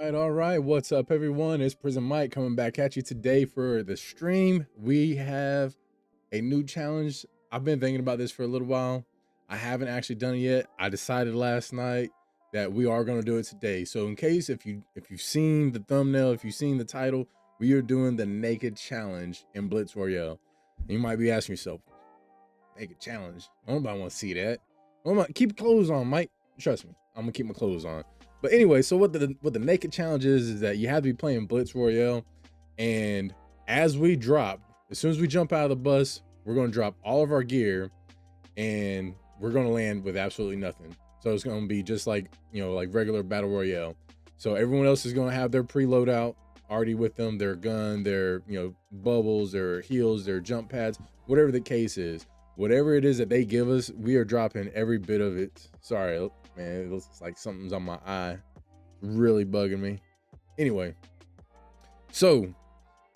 All right. What's up, everyone? It's Prison Mike coming back at you today for the stream. We have a new challenge. I've been thinking about this for a little while. I haven't actually done it yet. I decided last night that we are going to do it today. So, in case if you've seen the thumbnail, if you've seen the title, we are doing the naked challenge in Blitz Royale. And you might be asking yourself, naked challenge? Nobody want to see that. Keep clothes on, Mike. Trust me, I'm gonna keep my clothes on. But anyway, so what the naked challenge is that you have to be playing Blitz Royale, and as we drop, as soon as we jump out of the bus, we're gonna drop all of our gear, and we're gonna land with absolutely nothing. So it's gonna be just like like regular battle royale. So everyone else is gonna have their pre-loadout already with them, their gun, their bubbles, their heals, their jump pads, whatever the case is. Whatever it is that they give us, we are dropping every bit of it. Sorry, man, it looks like something's on my eye. Really bugging me. Anyway, so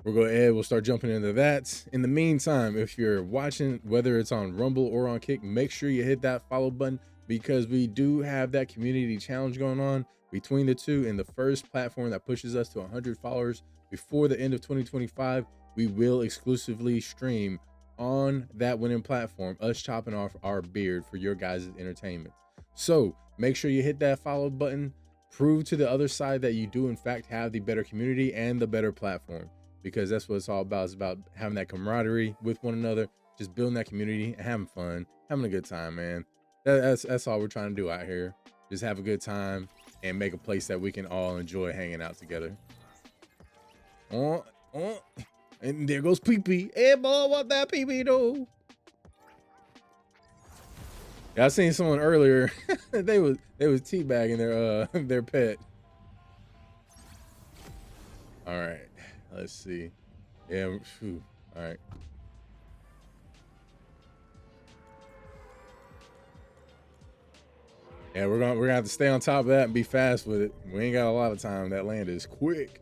we'll go ahead, we'll start jumping into that. In the meantime, if you're watching, whether it's on Rumble or on Kick, make sure you hit that follow button because we do have that community challenge going on between the two. And the first platform that pushes us to 100 followers before the end of 2025, we will exclusively stream on that winning platform, us chopping off our beard for your guys' entertainment. So make sure you hit that follow button. Prove to the other side that you do in fact have the better community and the better platform, because that's what it's all about. It's about having that camaraderie with one another, just building that community and having fun, having a good time, man. That's all we're trying to do out here. Just have a good time and make a place that we can all enjoy hanging out together. And there goes Pee-Pee. Hey, boy, what that Pee-Pee do? Yeah, I seen someone earlier. they was teabagging their pet. All right, let's see. Yeah, whew. All right. Yeah, we're gonna have to stay on top of that and be fast with it. We ain't got a lot of time. That land is quick.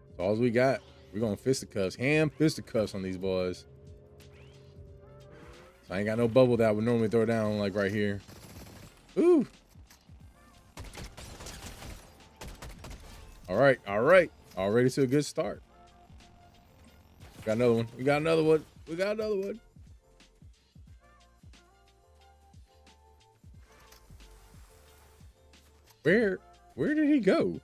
That's all we got. We're gonna fisticuffs, fisticuffs on these boys. So I ain't got no bubble that I would normally throw down like right here. Ooh. All right. Already to a good start. Got another one. We got another one. Where did he go?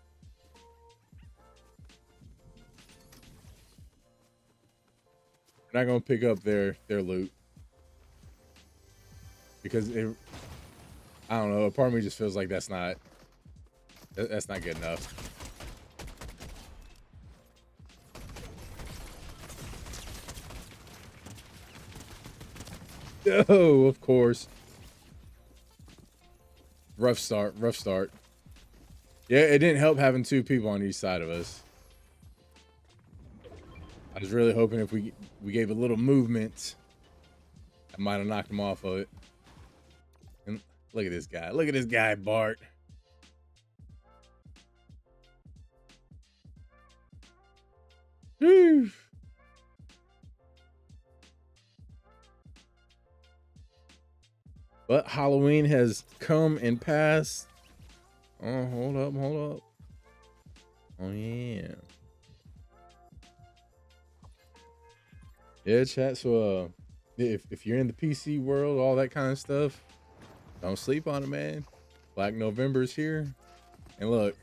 We're not gonna pick up their loot because I don't know. A part of me just feels like that's not good enough. Oh, of course. Rough start. Yeah, it didn't help having two people on each side of us. I was really hoping if we gave a little movement, I might have knocked him off of it. And look at this guy. Look at this guy, Bart. Whew. But Halloween has come and passed. Oh, hold up. Oh, yeah. Yeah, chat. So, if you're in the PC world, all that kind of stuff, don't sleep on it, man. Black November's here. And look,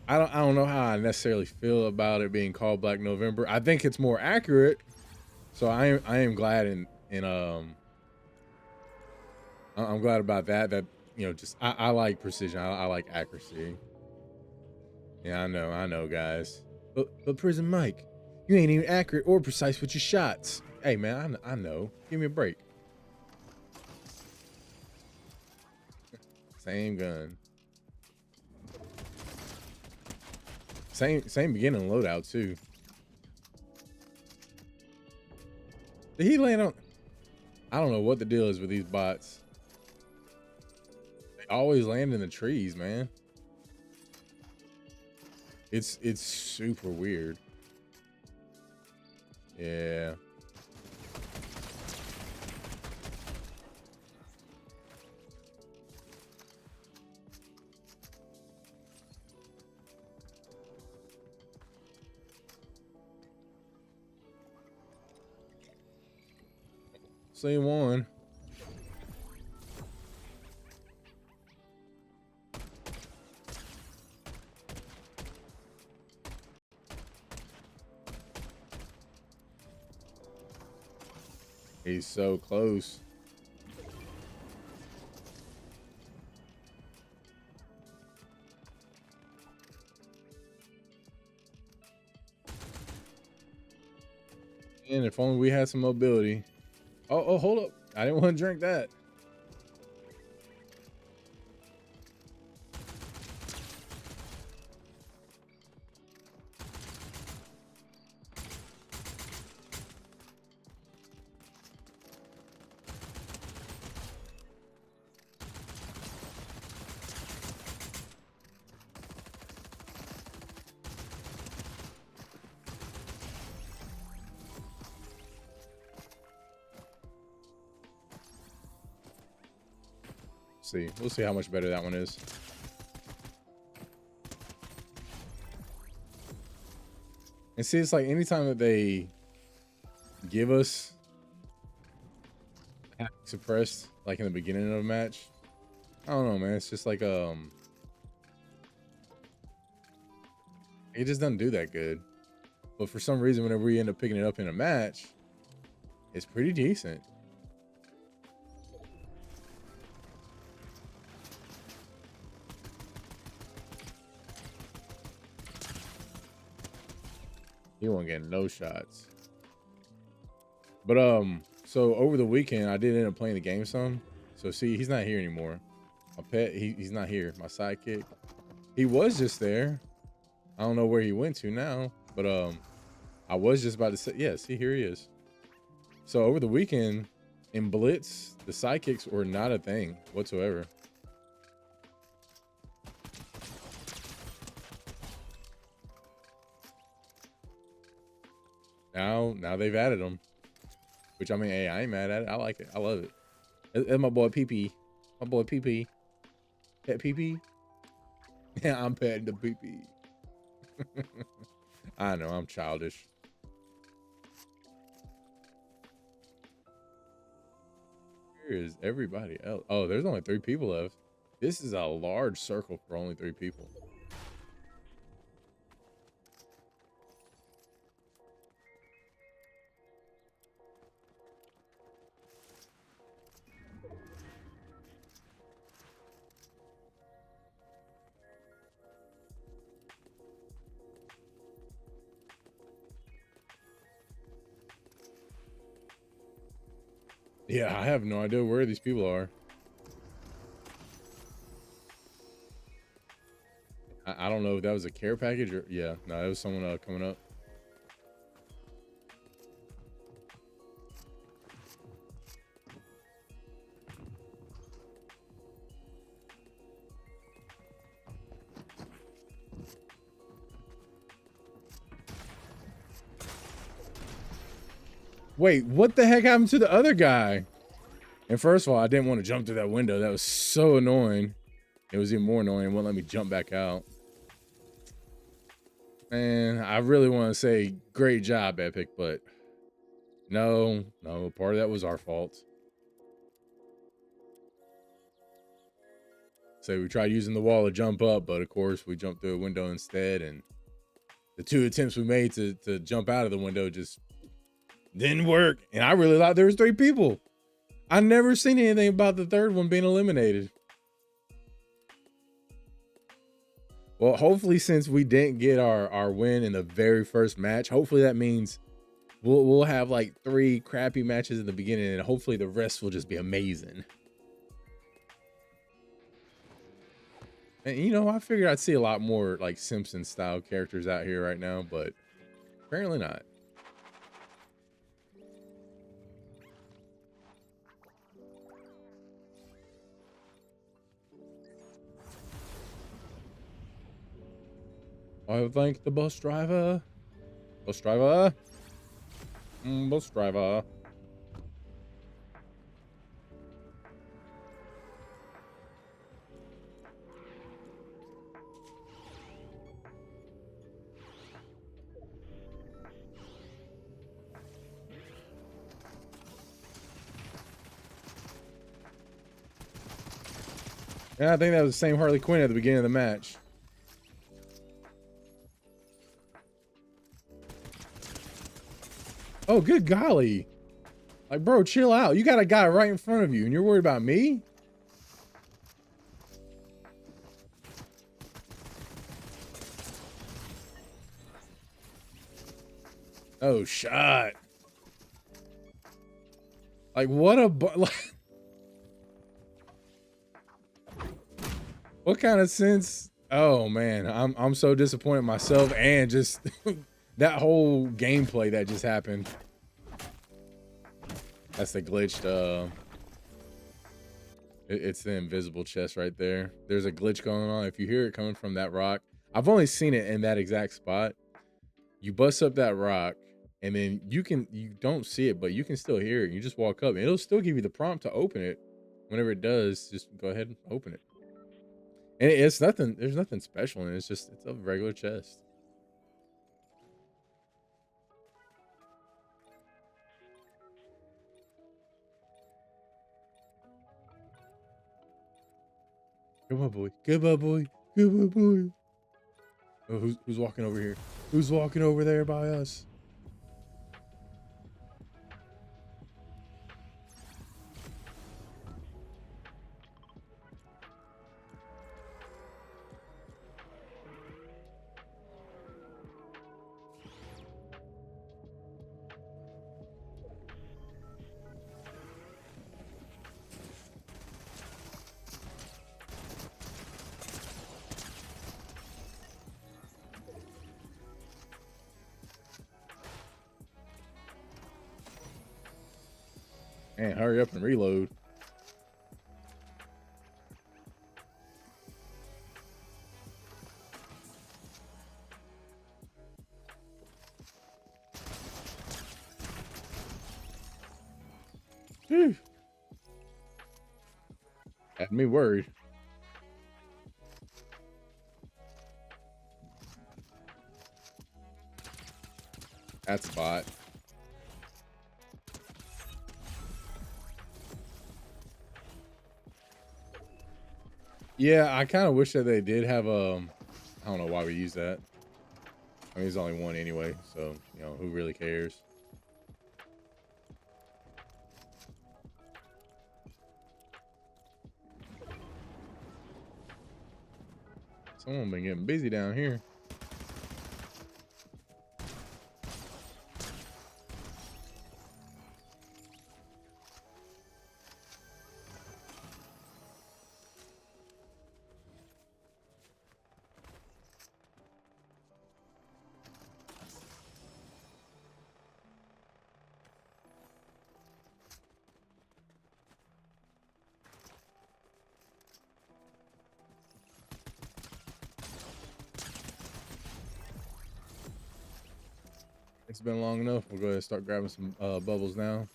I don't know how I necessarily feel about it being called Black November. I think it's more accurate. So I am glad I'm glad about that. That just I like precision. I like accuracy. Yeah, I know, guys. But Prison Mike, you ain't even accurate or precise with your shots. Hey, man, I know. Give me a break. Same gun. Same beginning loadout too. Did he land on? I don't know what the deal is with these bots. They always land in the trees, man. It's super weird. Yeah. See one. He's so close. And if only we had some mobility. Oh, hold up. I didn't want to drink that. See, we'll see how much better that one is. And see, it's like anytime that they give us suppressed, like in the beginning of a match, I don't know, man. It's just like it just doesn't do that good. But for some reason, whenever we end up picking it up in a match, it's pretty decent. He won't get no shots. But so over the weekend I did end up playing the game some. So see, he's not here anymore. My pet, he's not here. My sidekick. He was just there. I don't know where he went to now, but I was just about to say, yeah, see, here he is. So over the weekend in Blitz, the sidekicks were not a thing whatsoever. Now they've added them, which I mean, hey, I ain't mad at it. I like it. I love it. That's my boy PP. My boy PP. Pet PP. Yeah, I'm petting the PP. I know I'm childish. Where is everybody else? Oh, there's only 3 people left. This is a large circle for only 3 people. Yeah, I have no idea where these people are. I don't know if that was a care package or yeah, no, it was someone coming up. Wait, what the heck happened to the other guy? And first of all, I didn't want to jump through that window. That was so annoying. It was even more annoying. It wouldn't let me jump back out. Man, I really want to say great job, Epic, but no, part of that was our fault. So we tried using the wall to jump up, but of course we jumped through a window instead, and the 2 attempts we made to jump out of the window just didn't work. And I really thought there was 3 people. I never seen anything about the 3rd one being eliminated. Well, hopefully, since we didn't get our win in the very first match, hopefully that means we'll have like 3 crappy matches in the beginning, and hopefully the rest will just be amazing. And you know, I figured I'd see a lot more like Simpson style characters out here right now, but apparently not. I thank the bus driver. Bus driver. Bus driver. Yeah, I think that was the same Harley Quinn at the beginning of the match. Oh, good golly. Like, bro, chill out. You got a guy right in front of you and you're worried about me? Oh, shot. Like, what a... Like, what kind of sense? Oh, man. I'm so disappointed myself and just that whole gameplay that just happened. That's the glitched... It's the invisible chest right there. There's a glitch going on. If you hear it coming from that rock, I've only seen it in that exact spot. You bust up that rock and then you don't see it, but you can still hear it. You just walk up and it'll still give you the prompt to open it. Whenever it does, just go ahead and open it. And it's nothing, there's nothing special in it. It's a regular chest. Come on, boy. Come on, boy. Come on, boy. Oh, who's walking over here? Who's walking over there by us? Man, hurry up and reload. Whew. Had me worried. That's a bot. Yeah, I kind of wish that they did have I don't know why we use that. I mean, there's only one anyway, so you know who really cares. Someone been getting busy down here. It's been long enough. We'll go ahead and start grabbing some bubbles now.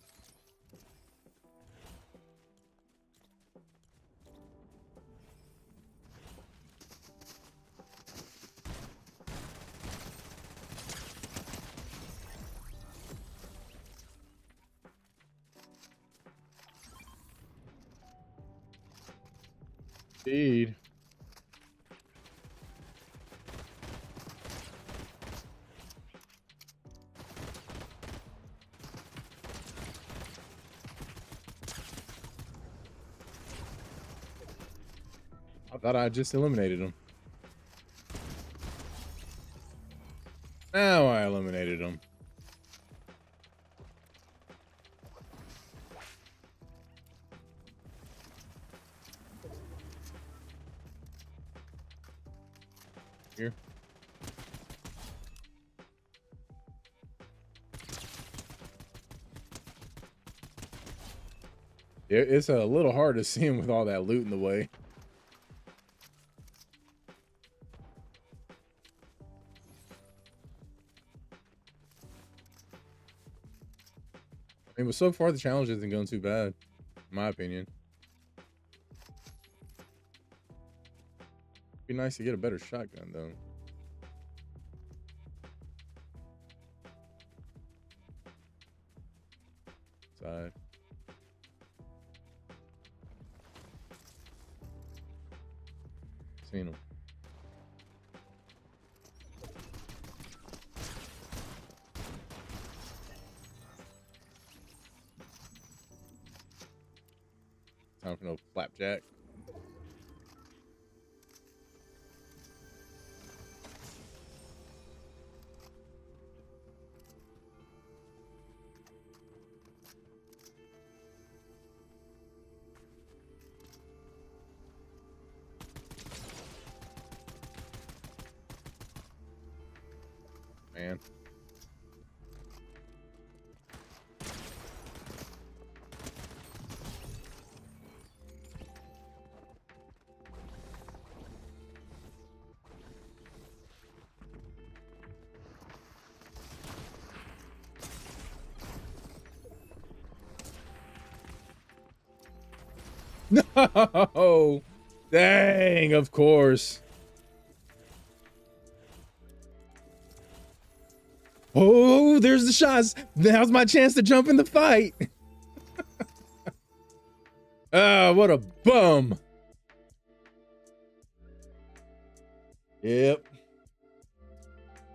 Indeed. I thought I just eliminated him. Now I eliminated him. Here. It's a little hard to see him with all that loot in the way. I mean, but so far the challenge isn't going too bad, in my opinion. Be nice to get a better shotgun though. Side. seen him. Time for no flapjack. Man. No! Dang, of course. Oh, there's the shots. Now's my chance to jump in the fight. Ah, what a bum. Yep.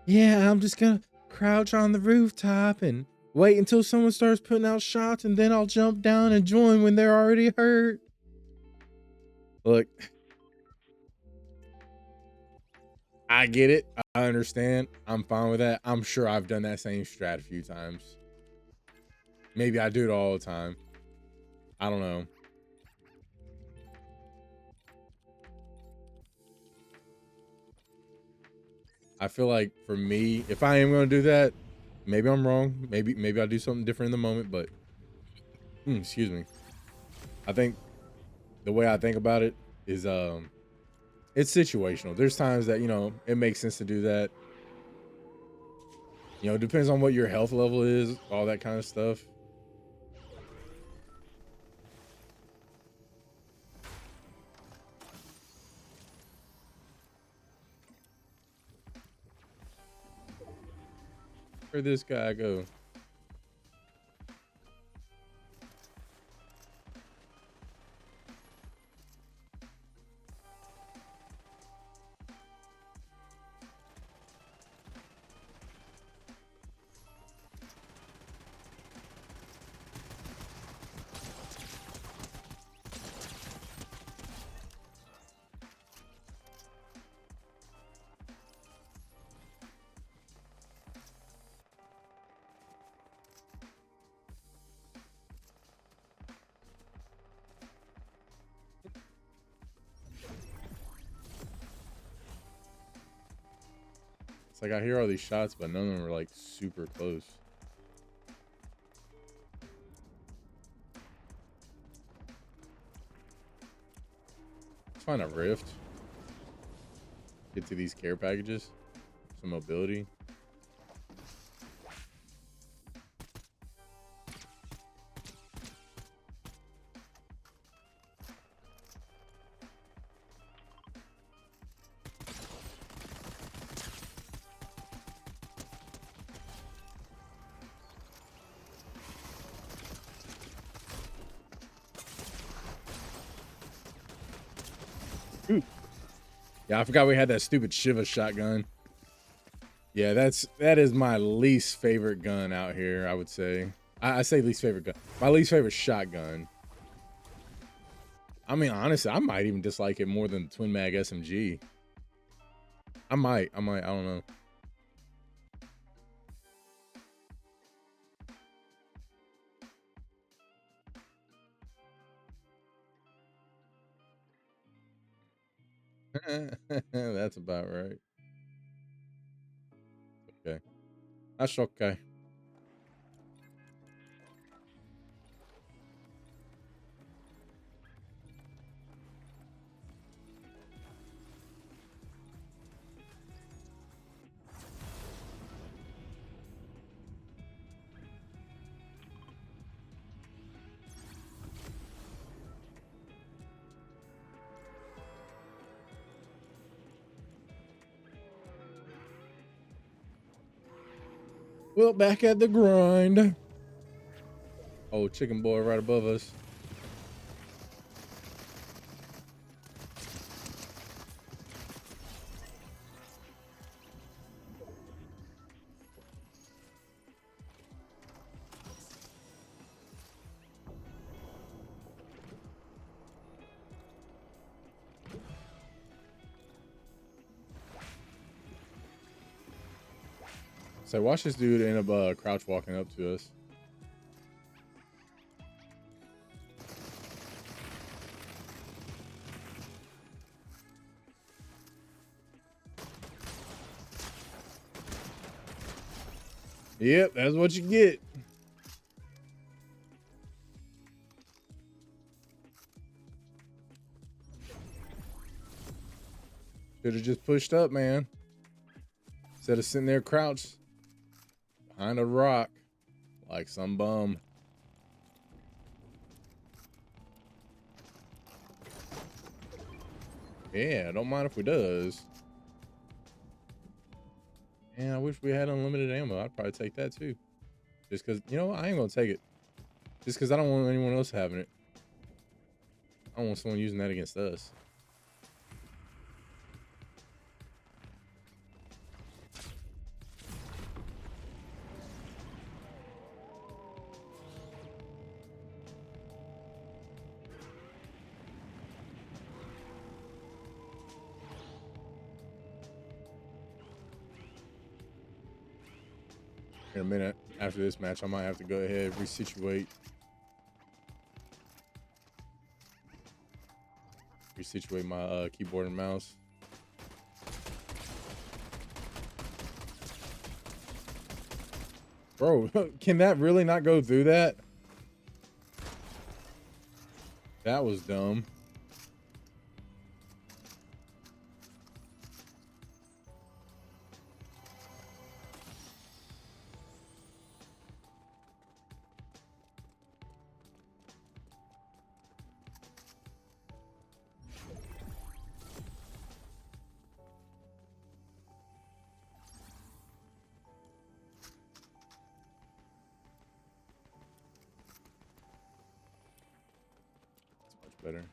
Yeah, I'm just gonna crouch on the rooftop and wait until someone starts putting out shots, and then I'll jump down and join when they're already hurt. Look, I get it. I understand. I'm fine with that. I'm sure I've done that same strat a few times. Maybe I do it all the time. I don't know. I feel like for me, if I am going to do that, maybe I'm wrong. Maybe I'll do something different in the moment, but excuse me. I think the way I think about it is it's situational. There's times that, you know, it makes sense to do that. You know, it depends on what your health level is, all that kind of stuff. Where'd this guy go? It's like I hear all these shots, but none of them are like super close. Let's find a rift. Get to these care packages. Some mobility. Ooh. Yeah, I forgot we had that stupid Shiva shotgun. Yeah, that is my least favorite gun out here, I would say. I say least favorite gun. My least favorite shotgun. I mean, honestly, I might even dislike it more than the twin mag SMG. I might, I don't know. That's about right. Okay. That's okay. Well, back at the grind. Oh, chicken boy right above us. So watch this dude end up crouch walking up to us. Yep, that's what you get. Should have just pushed up, man. Instead of sitting there crouched behind a rock like some bum. Yeah, don't mind if we does. Man, I wish we had unlimited ammo. I'd probably take that too. Just because, you know what? I ain't gonna take it. Just because I don't want anyone else having it. I don't want someone using that against us. In a minute after this match, I might have to go ahead and resituate my keyboard and mouse. Bro, can that really not go through that? That was dumb. Better.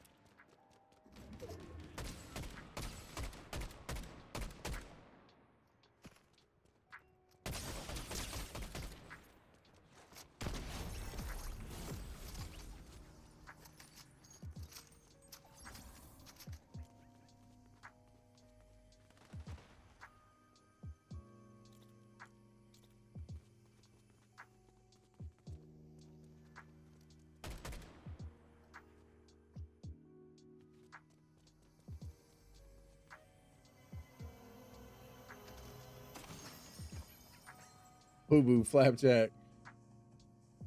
Boo boo flapjack.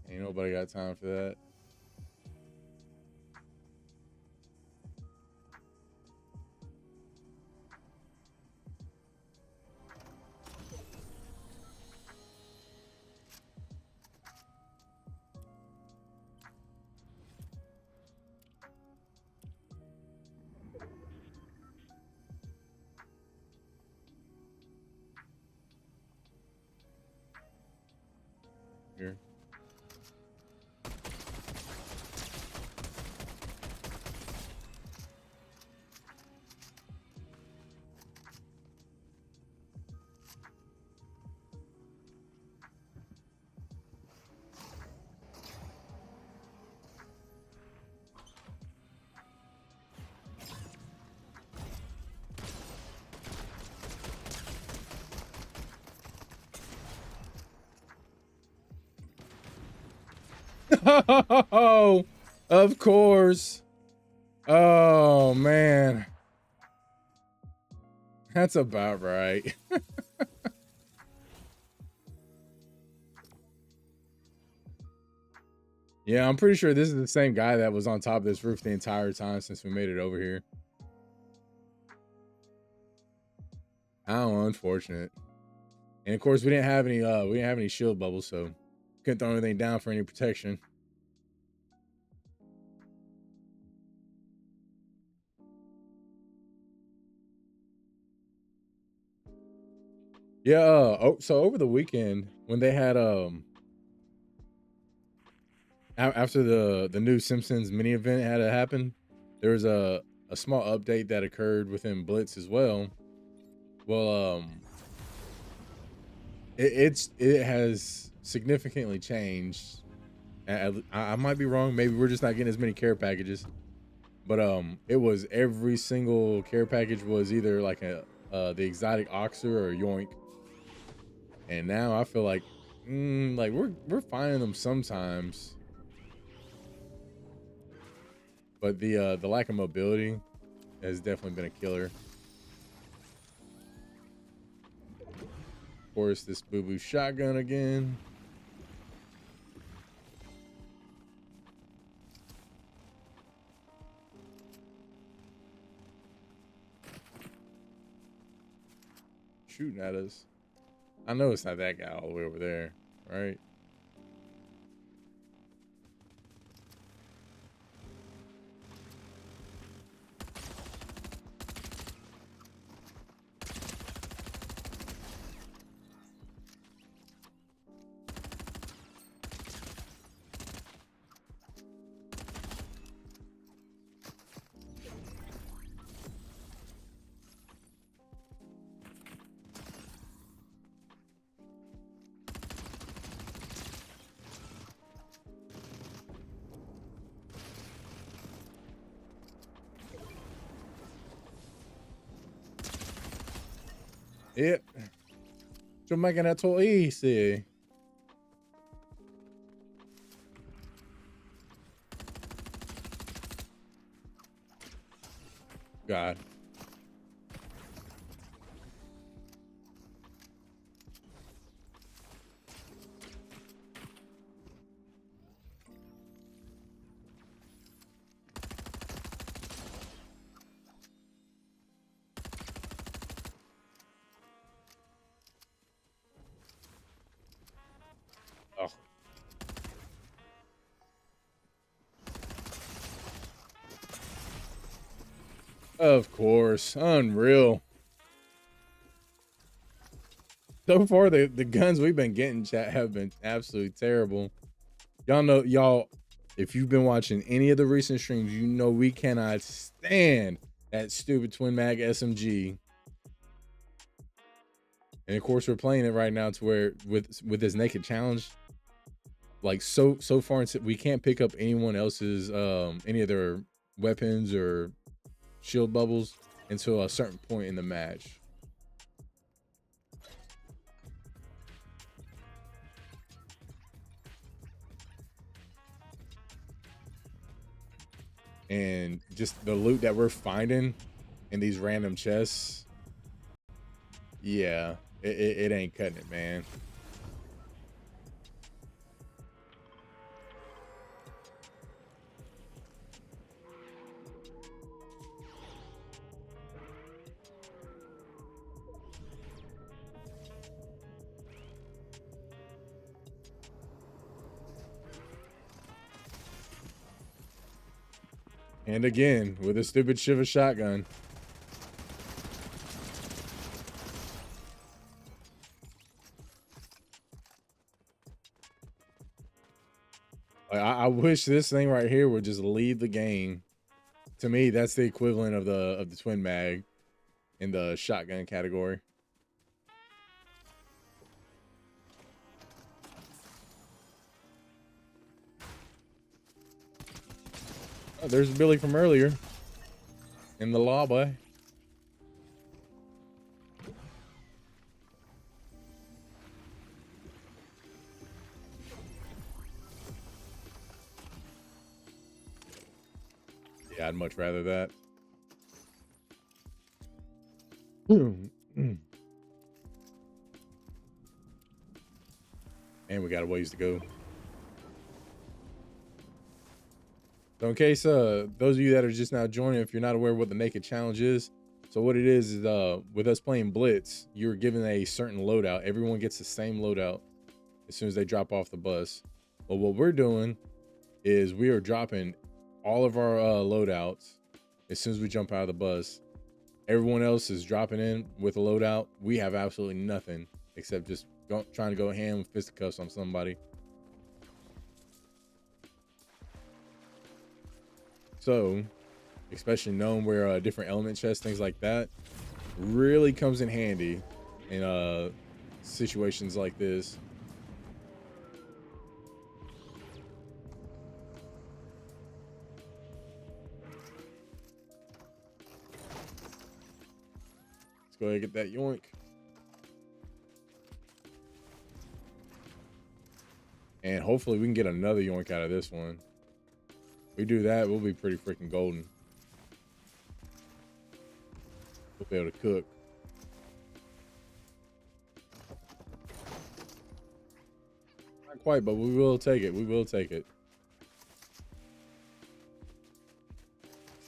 Ain't nobody got time for that. Here. Oh, of course. Oh man, that's about right. Yeah, I'm pretty sure this is the same guy that was on top of this roof the entire time since we made it over here. How unfortunate. And of course we didn't have any shield bubbles, so couldn't throw anything down for any protection. Yeah, so over the weekend when they had after the new Simpsons mini event had to happen, there was a small update that occurred within Blitz as well. Well, it has significantly changed. I might be wrong. Maybe we're just not getting as many care packages. But it was every single care package was either like the exotic oxer or yoink. And now I feel like, like we're finding them sometimes, but the lack of mobility has definitely been a killer. Of course, this boo-boo shotgun again. Shooting at us. I know it's not that guy all the way over there, right? Yep. You're making that too easy. God. Oh. Of course. Unreal. So far, the guns we've been getting, chat, have been absolutely terrible. Y'all know, if you've been watching any of the recent streams, you know we cannot stand that stupid twin mag SMG. And of course, we're playing it right now to where with this naked challenge, like so far we can't pick up anyone else's any of their weapons or shield bubbles until a certain point in the match. And just the loot that we're finding in these random chests, yeah, it ain't cutting it, man. And again, with a stupid Shiva shotgun. I wish this thing right here would just leave the game. To me, that's the equivalent of the twin mag in the shotgun category. Oh, there's Billy from earlier in the lobby. Yeah, I'd much rather that. And we got a ways to go. So in case those of you that are just now joining, if you're not aware what the naked challenge is, so what it is with us playing Blitz, you're given a certain loadout. Everyone gets the same loadout as soon as they drop off the bus. But what we're doing is we are dropping all of our loadouts as soon as we jump out of the bus. Everyone else is dropping in with a loadout. We have absolutely nothing except just trying to go ham with fisticuffs on somebody. So, especially knowing where different element chests, things like that, really comes in handy in situations like this. Let's go ahead and get that yoink. And hopefully we can get another yoink out of this one. If we do that, we'll be pretty freaking golden. We'll be able to cook. Not quite, but we will take it. We will take it.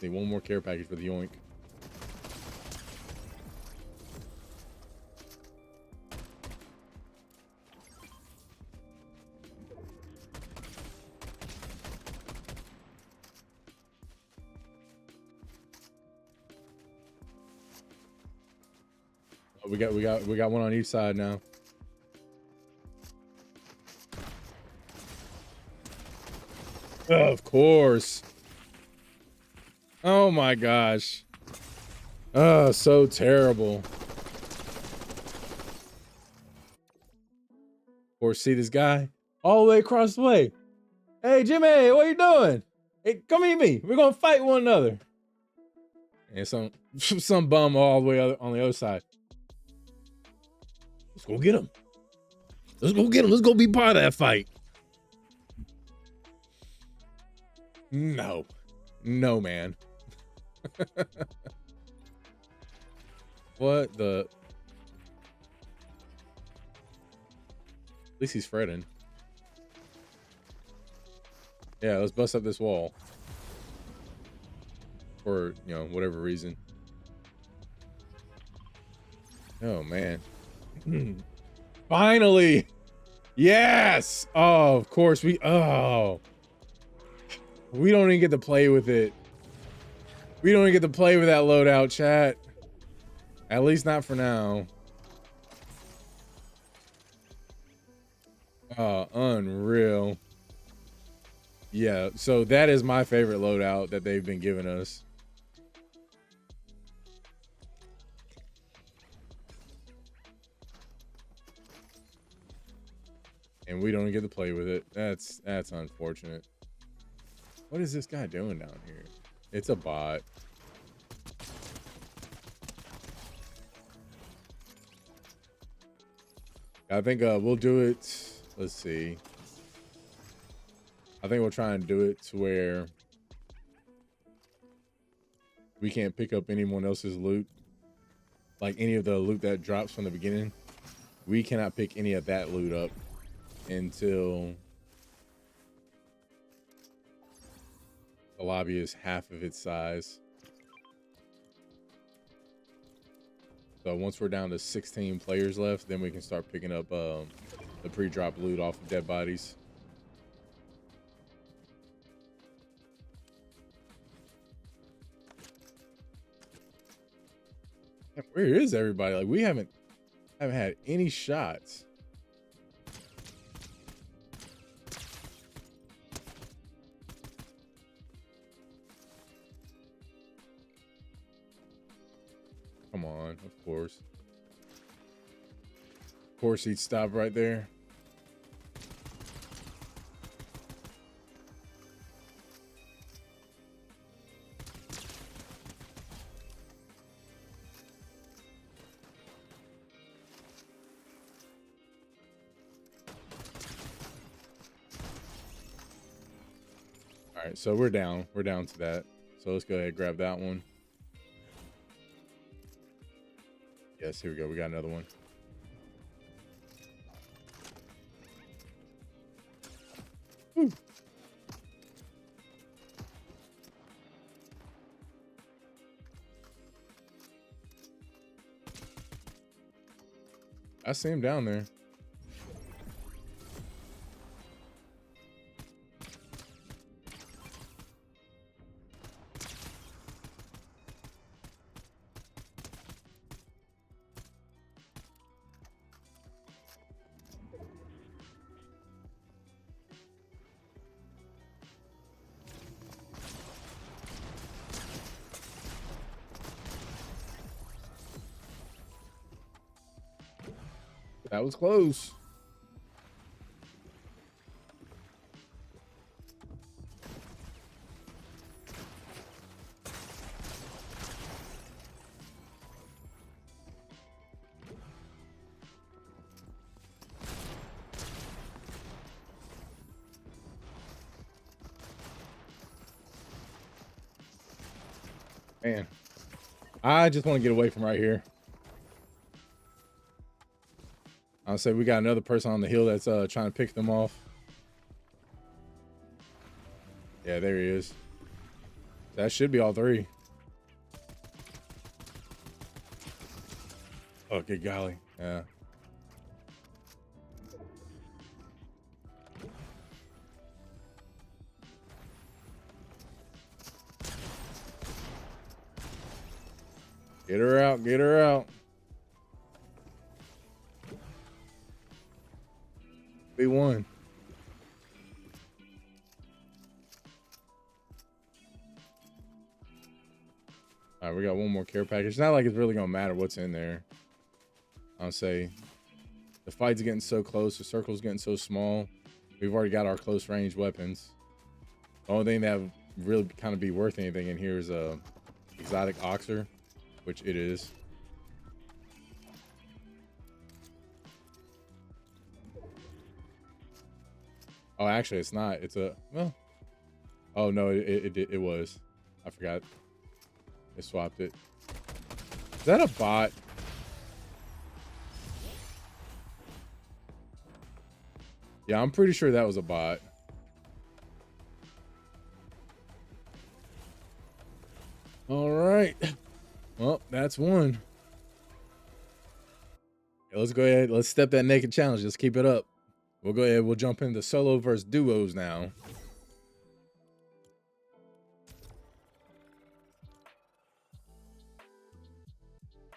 Need one more care package for the yoink. Oh, we got one on each side now. Of course. Oh my gosh. Oh, so terrible. Or see this guy all the way across the way. Hey, Jimmy, what you doing? Hey, come meet me. We're gonna fight one another. And some bum all the way on the other side. Let's go get him. Let's go get him. Let's go be part of that fight. No. No, man. What the? At least he's fretting. Yeah, let's bust up this wall. For, you know, whatever reason. Oh, man. Finally! Yes! Oh, of course we... Oh. We don't even get to play with it. We don't even get to play with that loadout, chat. At least not for now. Oh, unreal. Yeah, so that is my favorite loadout that they've been giving us. And we don't get to play with it. That's unfortunate. What is this guy doing down here? It's a bot. I think we'll do it. Let's see. I think we'll try and do it to where we can't pick up anyone else's loot. Like any of the loot that drops from the beginning. We cannot pick any of that loot up until the lobby is half of its size. So once we're down to 16 players left, then we can start picking up the pre-drop loot off of dead bodies. Where is everybody? Like, we haven't had any shots. Come on, of course. Of course he'd stop right there. All right, so we're down to that. So let's go ahead and grab that one. Yes, here we go. We got another one. Woo. I see him down there. That was close. Man, I just want to get away from right here. I'll say we got another person on the hill that's trying to pick them off. Yeah, there he is. That should be all three. Oh, good golly. Yeah. Get her out. Get her out. We won. All right, we got one more care package. It's not like it's really gonna matter what's in there. I'll say the fight's getting so close, the circle's getting so small. We've already got our close range weapons. The only thing that would really kind of be worth anything in here is a exotic oxer, which it is. Oh, actually, it's not. It's a well. Oh no, it was. I forgot. They swapped it. Is that a bot? Yeah, I'm pretty sure that was a bot. All right. Well, that's one. Yeah, let's go ahead. Let's step that naked challenge. Let's keep it up. We'll go ahead. We'll jump into solo versus duos now.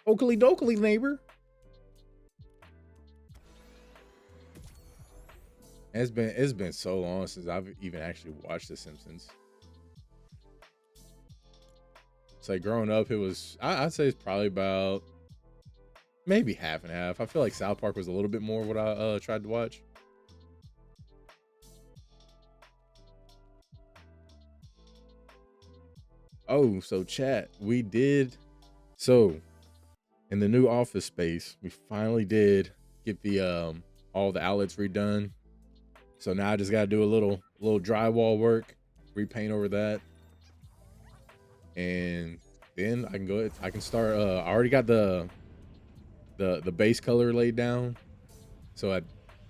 Oakley dokley, neighbor. It's been so long since I've even actually watched The Simpsons. It's like growing up, it was I'd say it's probably about maybe half and half. I feel like South Park was a little bit more what I tried to watch. Oh, so chat, we did so in the new office space, we finally did get the all the outlets redone. So now I just gotta do a little drywall work, repaint over that, and then I can go. I can start. I already got the base color laid down. So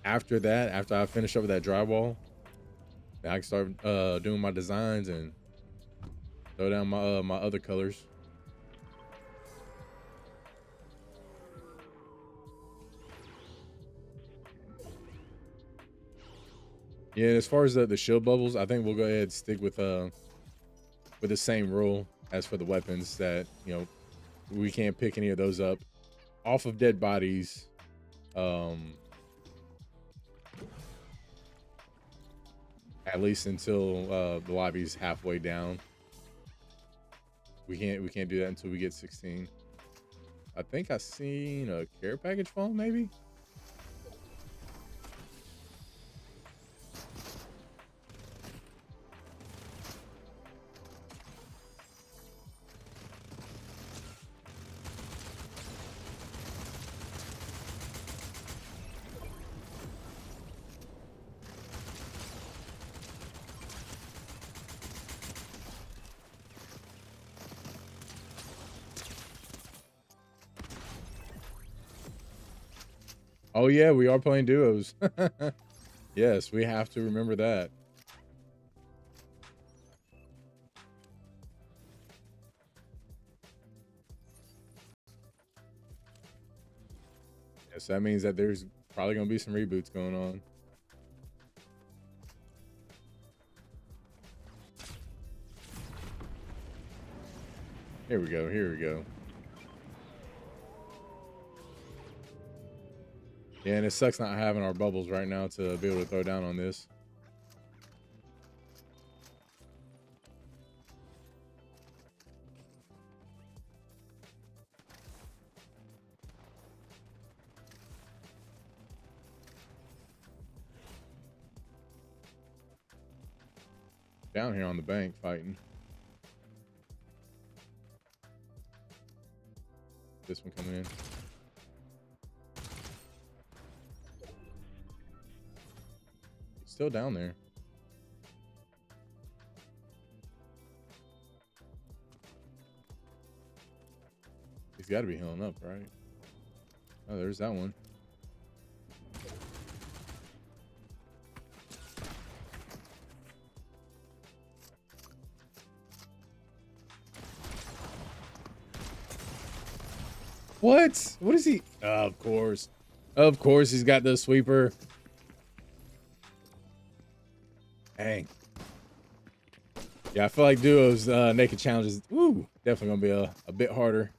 after that, after I finish up with that drywall, then I can start doing my designs and throw down my my other colors. Yeah, as far as the shield bubbles, I think we'll go ahead and stick with the same rule as for the weapons that, you know, we can't pick any of those up off of dead bodies. At least until the lobby's halfway down. We can't do that until we get 16. I think I seen a care package phone, maybe. Oh yeah, we are playing duos. Yes, we have to remember that. Yes, that means that there's probably gonna be some reboots going on. Here we go. Here we go. Yeah, and it sucks not having our bubbles right now to be able to throw down on this. Down here on the bank fighting. This one coming in. It's still down there. got to be healing up, right? Oh, there's that one. What? What is he? Oh, of course. Of course, he's got the sweeper. Dang. Yeah, I feel like duos naked challenges. Woo, definitely gonna be a bit harder.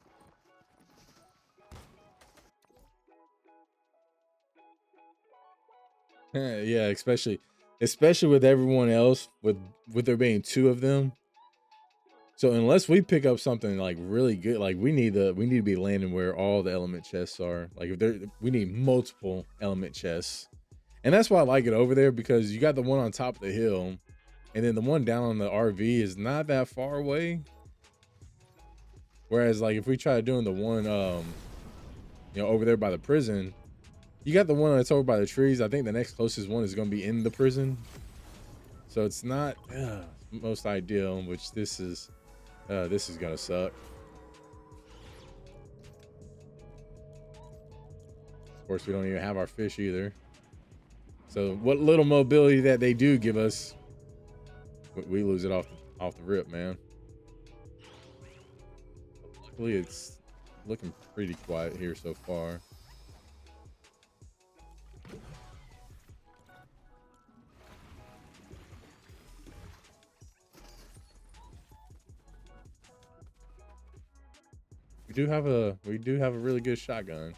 Yeah, especially with everyone else with there being two of them. So unless we pick up something like really good, like we need to be landing where all the element chests are. Like if there, we need multiple element chests, and that's why I like it over there, because you got the one on top of the hill, and then the one down on the RV is not that far away. Whereas like if we try doing the one, you know, over there by the prison, you got the one that's over by the trees. I think the next closest one is going to be in the prison, so it's not most ideal. Which this is gonna suck. Of course, we don't even have our fish either. So what little mobility that they do give us, we lose it off the rip, man. Luckily, it's looking pretty quiet here so far. We do have a really good shotgun.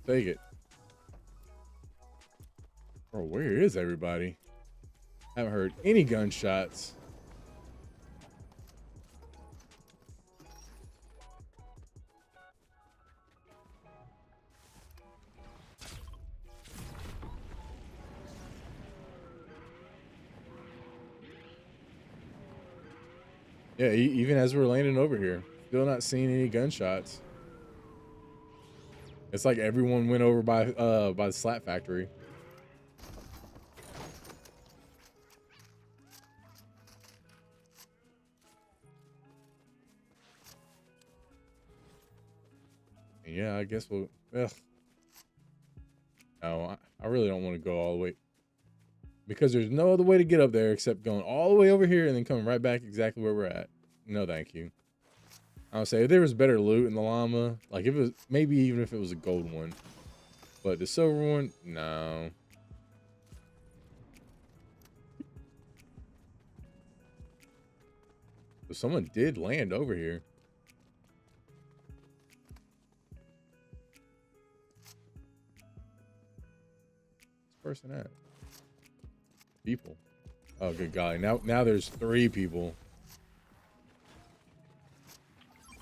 Take it. Bro, where is everybody? Haven't heard any gunshots. Yeah, even as we're landing over here, still not seeing any gunshots. It's like everyone went over by the slat factory. And yeah, I guess we'll. Ugh. No, I really don't want to go all the way, because there's no other way to get up there except going all the way over here and then coming right back exactly where we're at. No, thank you. I would say if there was better loot in the llama, like if it was, maybe even if it was a gold one, but the silver one, no. So someone did land over here. Where's the person at? People. Oh, good golly. Now there's 3 people.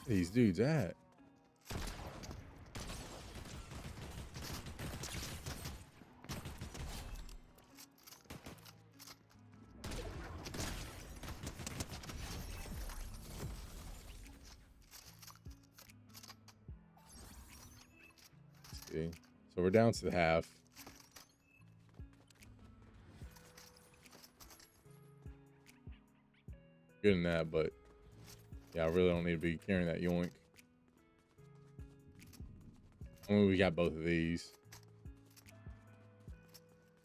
Where these dudes at? Let's see. So we're down to the half. Good in that, but yeah, I really don't need to be carrying that yoink. I mean, we got both of these.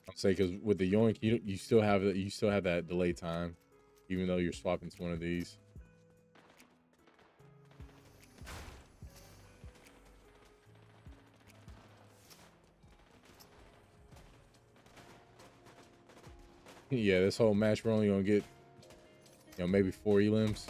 I'll say, because with the yoink, you still have that delay time, even though you're swapping to one of these. Yeah, this whole match we're only gonna get, you know, maybe 4 elims.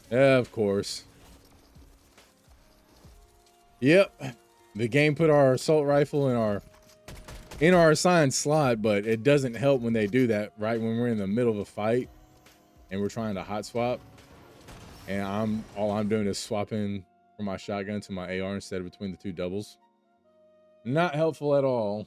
Yeah, of course. Yep. The game put our assault rifle and our in our assigned slot, but it doesn't help when they do that right when we're in the middle of a fight and we're trying to hot swap. And all I'm doing is swapping from my shotgun to my AR instead of between the two doubles. Not helpful at all.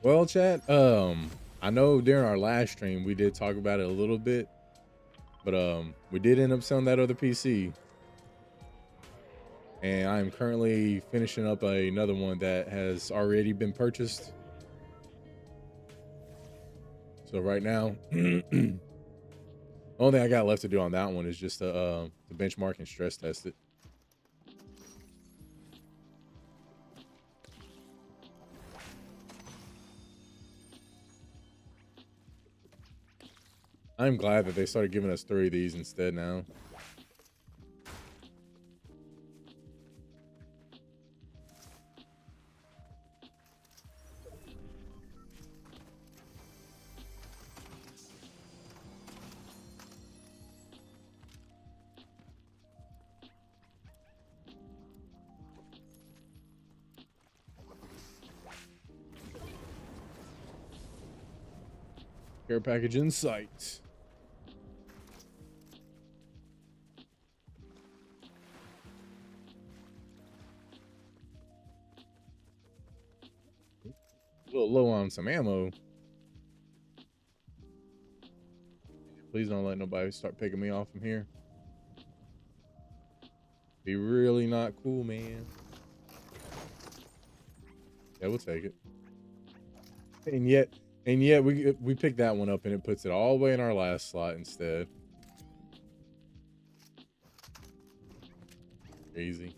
Well, chat, I know during our last stream we did talk about it a little bit, but we did end up selling that other PC. And I'm currently finishing up another one that has already been purchased. So right now, the only thing I got left to do on that one is just to benchmark and stress test it. I'm glad that they started giving us 3 of these instead now. Care package in sight. A little low on some ammo. Please don't let nobody start picking me off from here. Be really not cool, man. Yeah, we'll take it. And yet we picked that one up and it puts it all the way in our last slot instead. Crazy.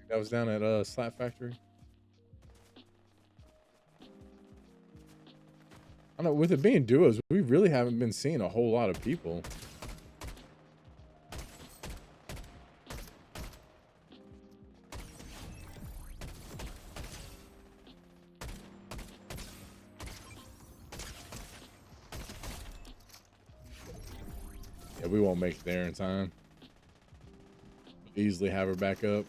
That was down at Slap Factory. I don't know, with it being duos, we really haven't been seeing a whole lot of people. Yeah, we won't make it there in time. Easily have her back up.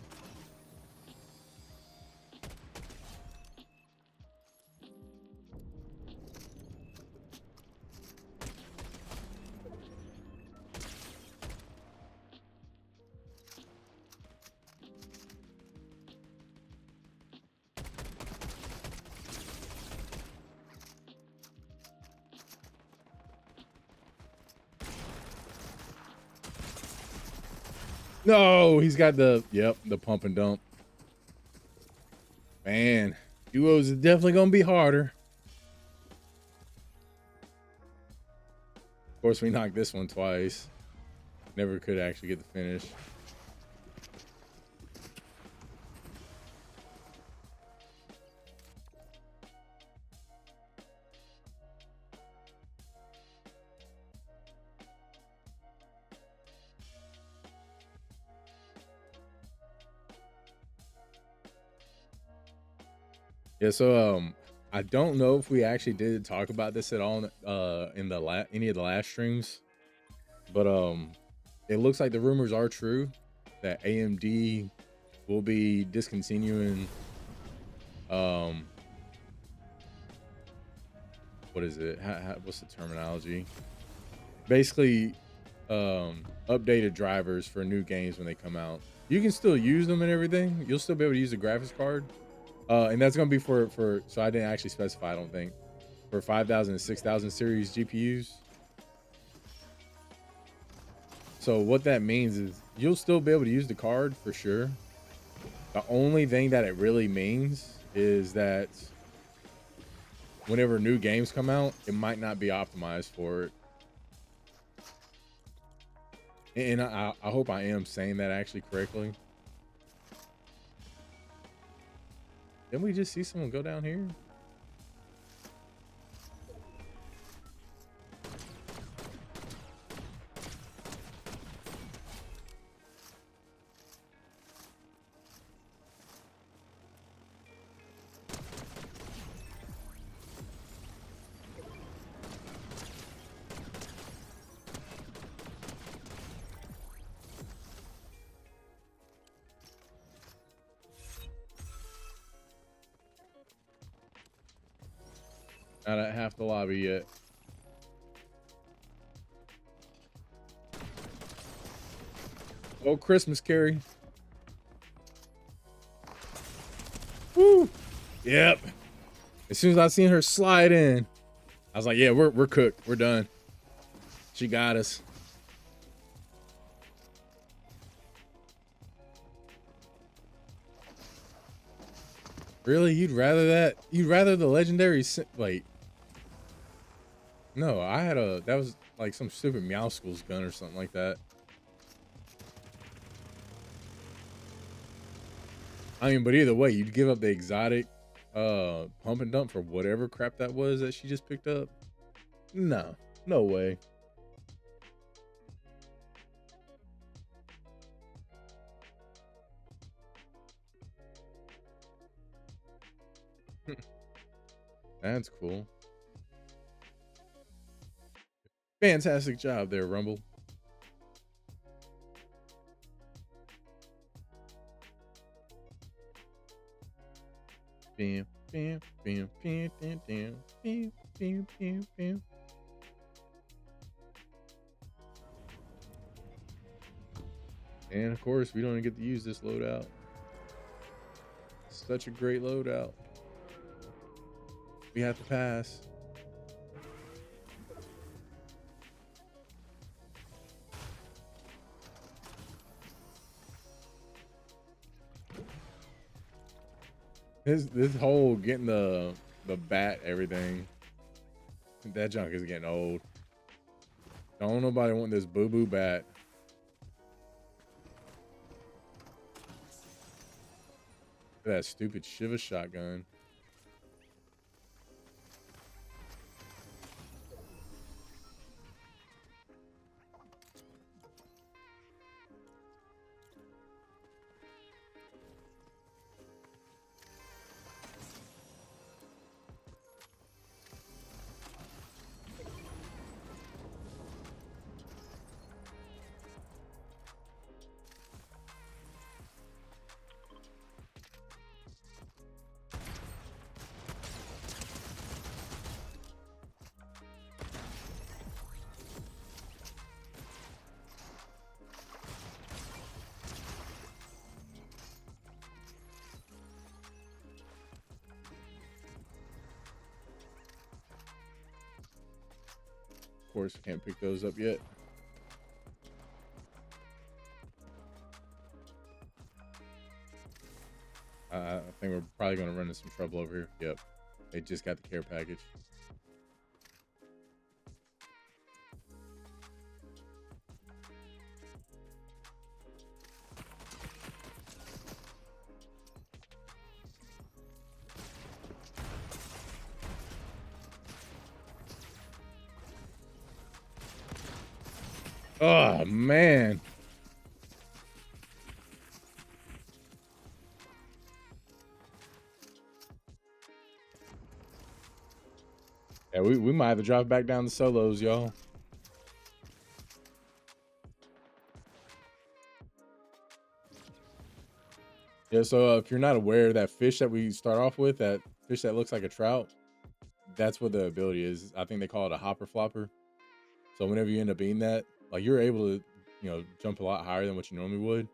No, he's got the pump and dump. Man, duos is definitely gonna be harder. Of course, we knocked this one twice. Never could actually get the finish. Yeah, so I don't know if we actually did talk about this at all in the any of the last streams, but it looks like the rumors are true that AMD will be discontinuing what is it? What's the terminology? Basically, updated drivers for new games when they come out. You can still use them and everything. You'll still be able to use the graphics card. And that's going to be for, so I didn't actually specify, I don't think, for 5,000 and 6,000 series GPUs. So what that means is you'll still be able to use the card for sure. The only thing that it really means is that whenever new games come out, it might not be optimized for it. And I hope I am saying that actually correctly. Didn't we just see someone go down here? Not at half the lobby yet. Oh, Christmas Carrie. Woo! Yep. As soon as I seen her slide in, I was like, yeah, we're cooked. We're done. She got us. Really? You'd rather that? You'd rather the legendary wait. No, I had that was like some stupid Meow School's gun or something like that. I mean, but either way, you'd give up the exotic pump and dump for whatever crap that was that she just picked up. No, no way. That's cool. Fantastic job there, Rumble. Bam, bam, bam, bam, bam, bam, bam, bam, bam, bam. And of course, we don't even get to use this loadout. Such a great loadout. We have to pass. This whole getting the bat everything, that junk is getting old. Don't nobody want this boo boo bat. That stupid Shiva shotgun. Of course, we can't pick those up yet. I think we're probably going to run into some trouble over here. Yep. They just got the care package. Oh, man. Yeah, we might have to drop back down to solos, y'all. Yeah, so if you're not aware, that fish that we start off with, that fish that looks like a trout, that's what the ability is. I think they call it a hopper flopper. So whenever you end up eating that, like you're able to, jump a lot higher than what you normally would.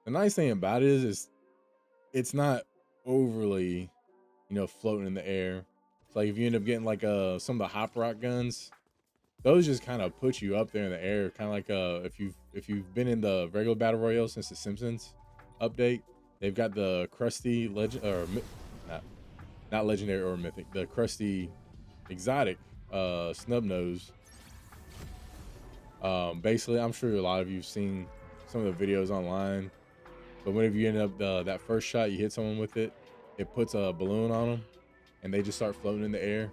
The nice thing about it is it's not overly, floating in the air. It's like if you end up getting like some of the hop rock guns, those just kind of put you up there in the air, kind of like if you've been in the regular battle royale since the Simpsons update, they've got the crusty legend or not legendary or mythic, the crusty exotic snub nose Basically, I'm sure a lot of you've seen some of the videos online, but whenever you end up that first shot, you hit someone with it, it puts a balloon on them, and they just start floating in the air.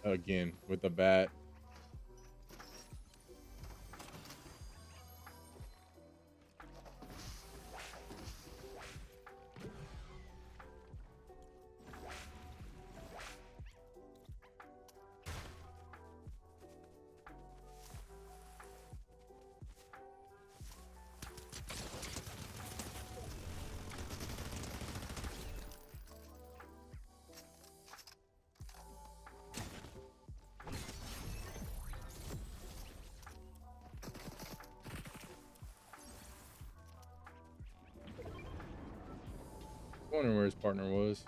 Again, with the bat. Wondering where his partner was.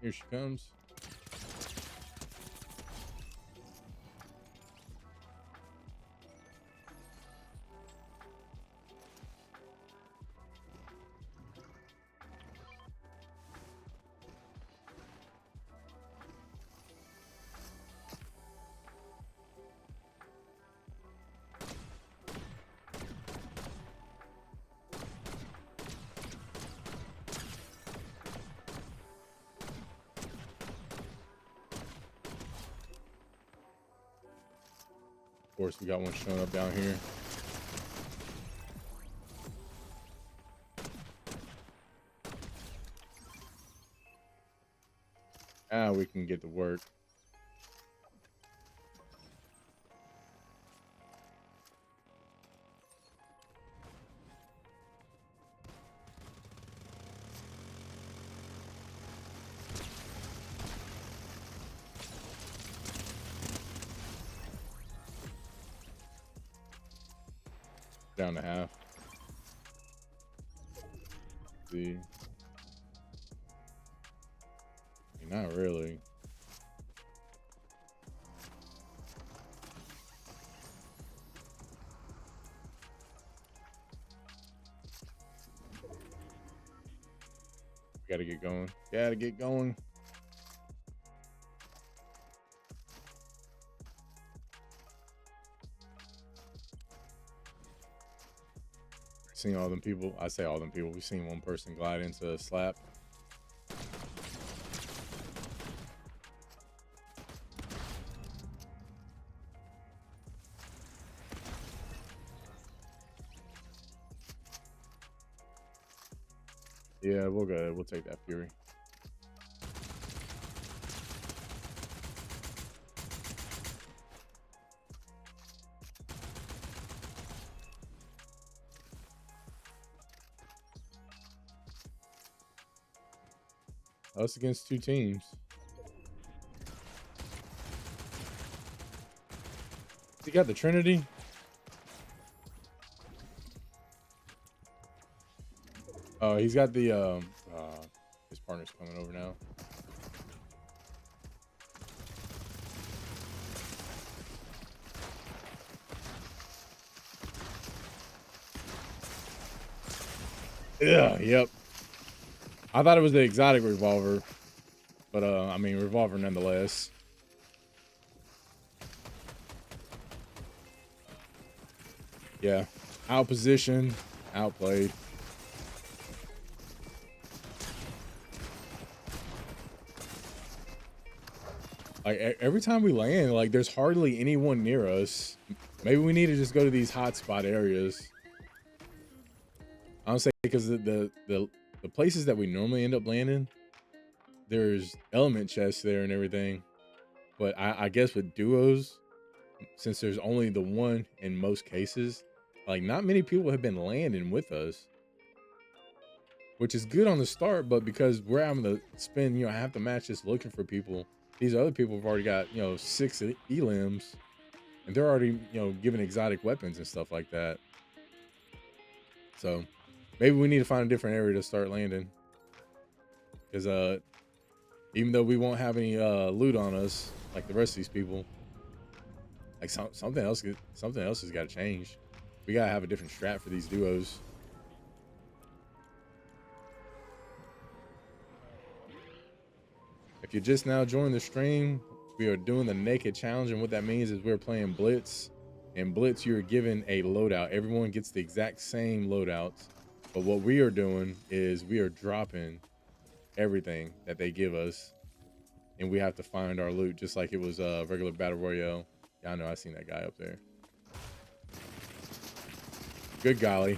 Here she comes. Of course, we got one showing up down here. Now we can get to work. Down to half. Let's see. Not really. Gotta get going. Gotta get going. Seen all them people. I say all them people. We've seen one person glide into a slap. Yeah, we'll go. We'll take that Fury. Us against two teams. He got the Trinity. Oh, he's got the his partner's coming over now. Yeah, yep. I thought it was the exotic revolver, but I mean revolver nonetheless. Yeah, outpositioned, outplayed. Like every time we land, like there's hardly anyone near us. Maybe we need to just go to these hotspot areas. Honestly, because the places that we normally end up landing, there's element chests there and everything. But I guess with duos, since there's only the one in most cases, like not many people have been landing with us, which is good on the start. But because we're having to spend, half the match just looking for people, these other people have already got 6 elims, and they're already given exotic weapons and stuff like that. So maybe we need to find a different area to start landing, because even though we won't have any loot on us like the rest of these people, like something else has got to change. We gotta have a different strat for these duos. If you're just now joining the stream, we are doing the naked challenge, and what that means is we're playing Blitz. And Blitz, you're given a loadout. Everyone gets the exact same loadouts, but what we are doing is we are dropping everything that they give us, and we have to find our loot just like it was a regular battle royale. Yeah, I know, I seen that guy up there. Good golly.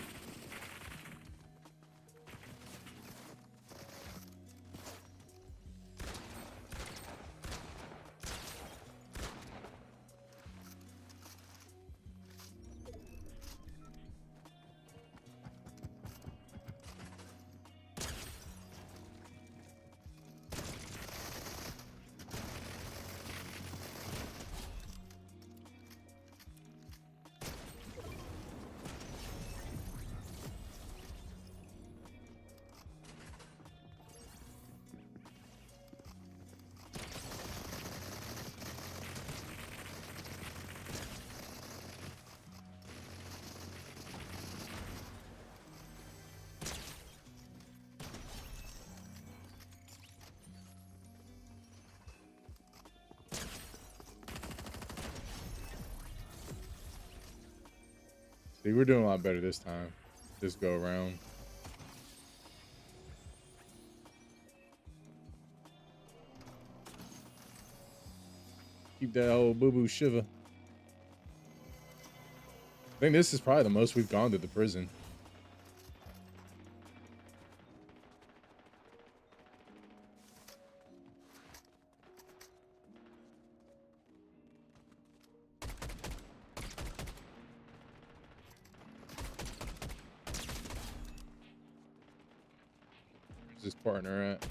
See, we're doing a lot better this time. Just go around. Keep that old boo-boo shiver. I think this is probably the most we've gone to the prison. Where's his partner at?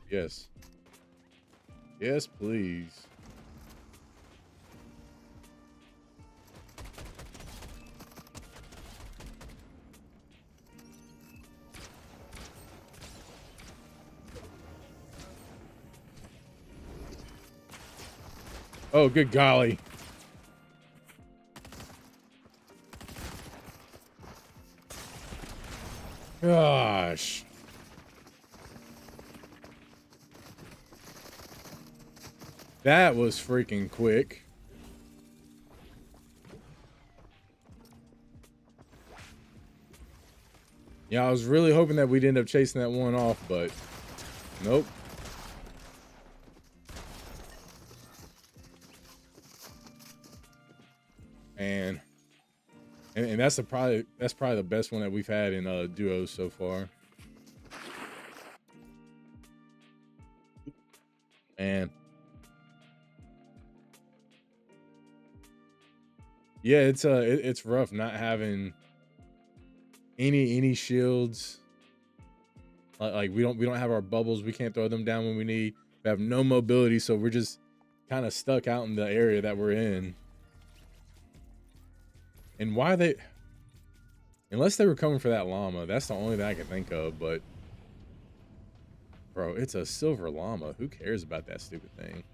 Yes. Yes, please. Oh, good golly. Gosh. That was freaking quick. Yeah, I was really hoping that we'd end up chasing that one off, but nope. And that's probably the best one that we've had in duos so far. And yeah, it's rough not having any shields. Like we don't have our bubbles. We can't throw them down when we need. We have no mobility, so we're just kind of stuck out in the area that we're in. And why they, unless they were coming for that llama, that's the only thing I can think of. But bro, it's a silver llama. Who cares about that stupid thing?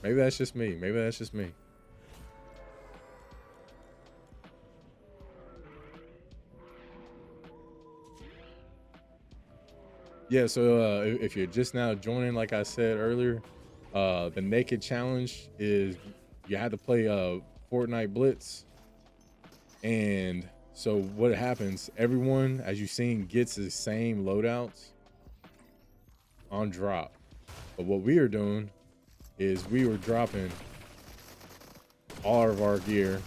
Maybe that's just me. Maybe that's just me. Yeah, so if you're just now joining, like I said earlier, the naked challenge is you had to play Fortnite Blitz. And so what happens, everyone, as you've seen, gets the same loadouts on drop. But what we are doing is we were dropping all of our gear,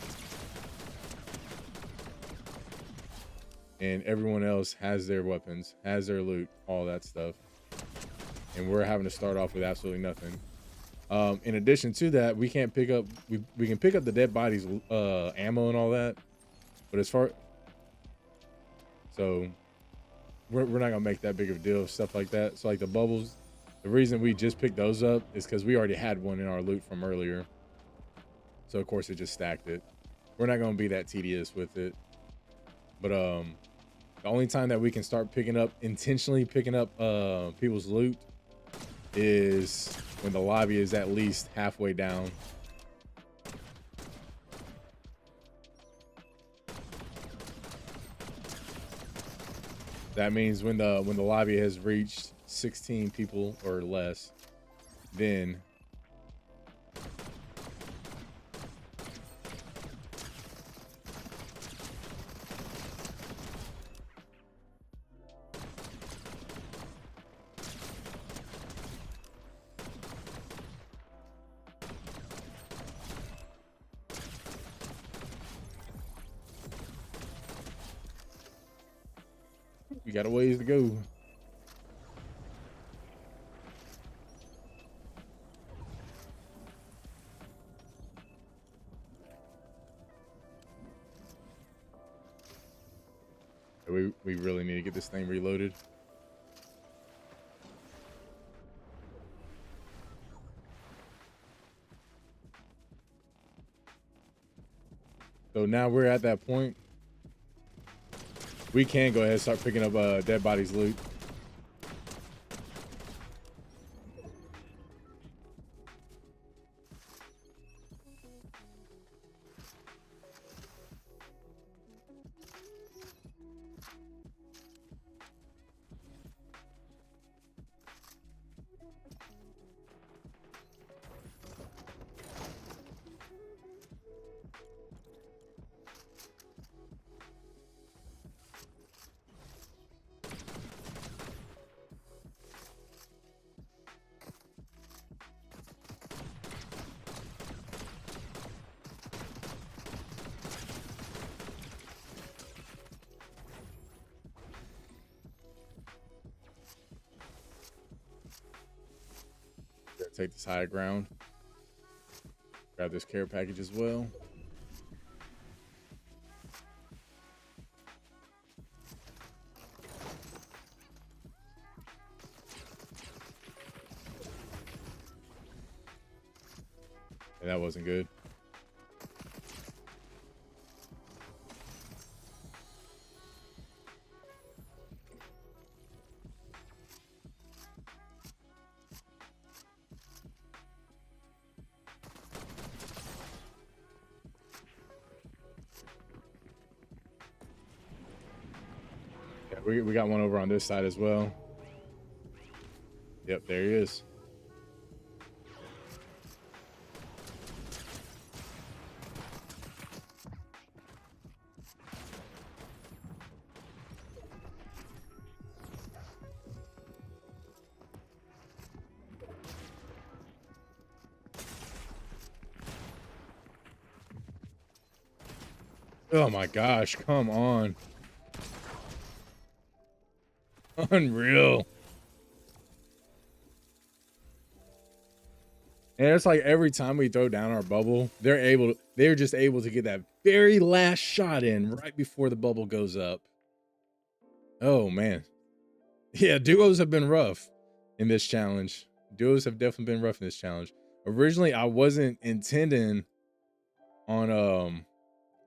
and everyone else has their weapons, has their loot, all that stuff. And we're having to start off with absolutely nothing. In addition to that, we can't pick up, we can pick up the dead bodies, ammo and all that. But as far, so we're not gonna make that big of a deal of stuff like that. So like the bubbles, the reason we just picked those up is because we already had one in our loot from earlier. So of course it just stacked it. We're not gonna be that tedious with it. But the only time that we can start intentionally picking up people's loot is when the lobby is at least halfway down. That means when the lobby has reached 16 people or less, then we got a ways to go. We really need to get this thing reloaded. So now we're at that point. We can go ahead and start picking up dead bodies loot. Take this high ground. Grab this care package as well. And that wasn't good. We got one over on this side as well. Yep, there he is. Oh my gosh, come on. Unreal. And it's like every time we throw down our bubble, they're just able to get that very last shot in right before the bubble goes up. Oh man. Yeah, duos have been rough in this challenge. Duos have definitely been rough in this challenge. Originally, I wasn't intending on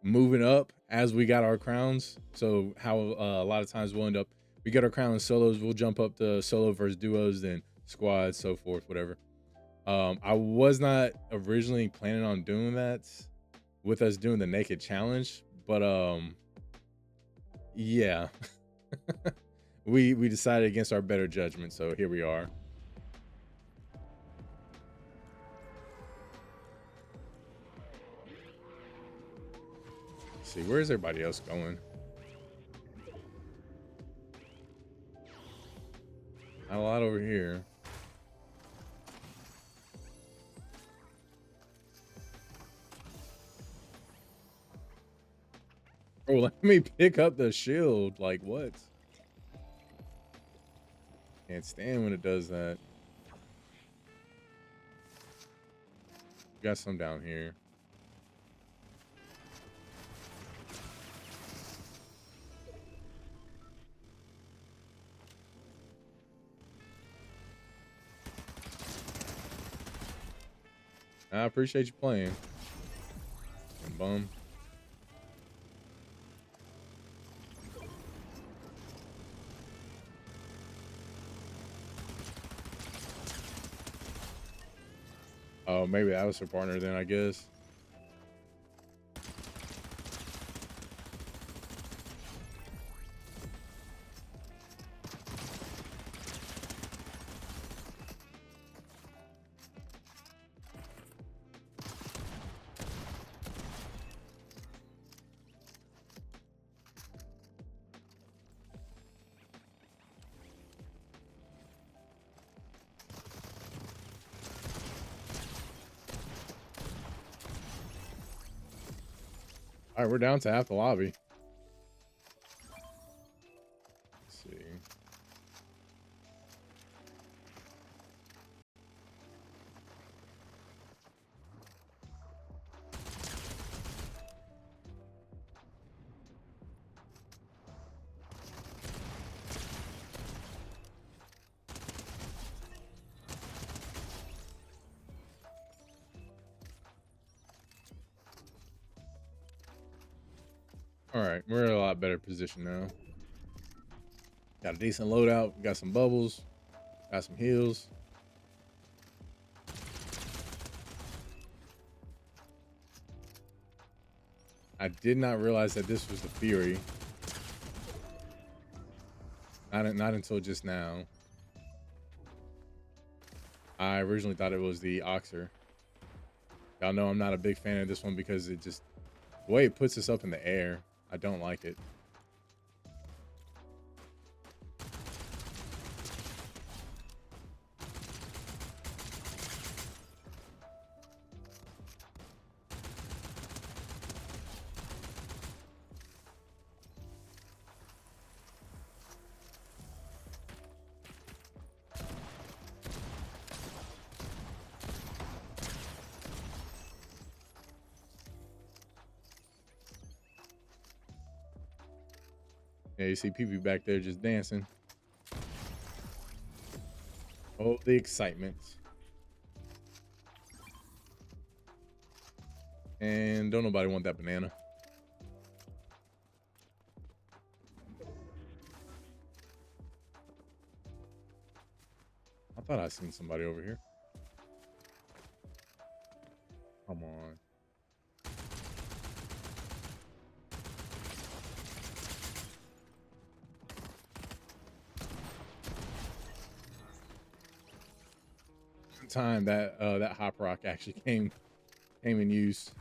moving up as we got our crowns. So how a lot of times we'll end up, we get our crowns solos, we'll jump up to solo versus duos, then squads, so forth, whatever. I was not originally planning on doing that with us doing the naked challenge, but yeah. we decided against our better judgment, so here we are. Let's see, where's everybody else going? Not a lot over here. Oh, let me pick up the shield. Like, what? Can't stand when it does that. Got some down here. I appreciate you playing. Bum. Oh, maybe that was her partner then, I guess. All right, we're down to half the lobby. Let's see. All right, we're in a lot better position now. Got a decent loadout. Got some bubbles. Got some heals. I did not realize that this was the Fury. Not until just now. I originally thought it was the Oxer. Y'all know I'm not a big fan of this one because it just, the way it puts us up in the air, I don't like it. Yeah, you see people back there just dancing. Oh, the excitement. And don't nobody want that banana. I thought I seen somebody over here. Come on. Time that that hop rock actually came in use.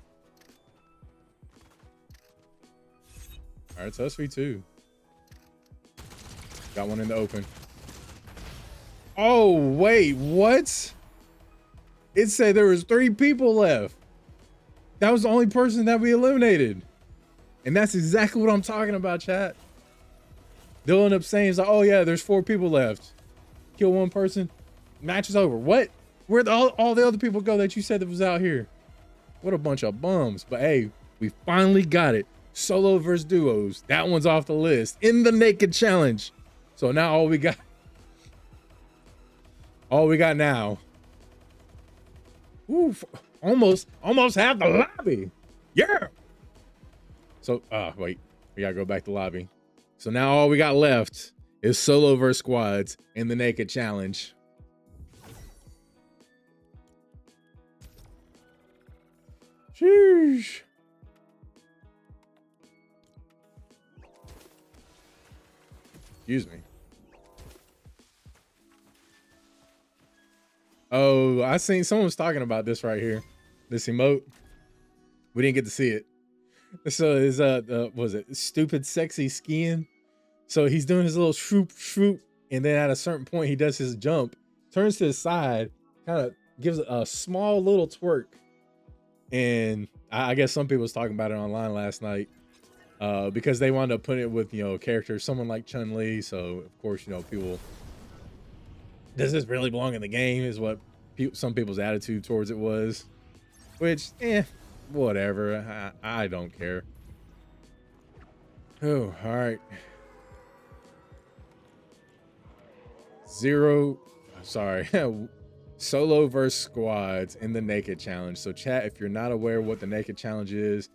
All right, so that's V2. Got one in the open. Oh wait, what? It said there was 3 people left. That was the only person that we eliminated, and that's exactly what I'm talking about, chat. They'll end up saying, it's like, oh yeah, there's 4 people left. Kill one person, match is over. What? Where'd all the other people go that you said that was out here? What a bunch of bums. But hey, we finally got it. Solo versus duos. That one's off the list in the naked challenge. So now all we got now. Ooh, almost half the lobby. Yeah. So wait, we gotta go back to lobby. So now all we got left is solo versus squads in the naked challenge. Sheesh. Excuse me. Oh, I seen someone was talking about this right here. This emote. We didn't get to see it. So his was it stupid sexy skin? So he's doing his little shroop shroop, and then at a certain point he does his jump, turns to his side, kind of gives a small little twerk. And I guess some people was talking about it online last night because they wound up putting it with, characters, someone like Chun-Li. So of course, people, does this really belong in the game is what some people's attitude towards it was, which, whatever. I don't care. Oh, all right. Solo versus squads in the naked challenge. So chat, if you're not aware what the naked challenge is,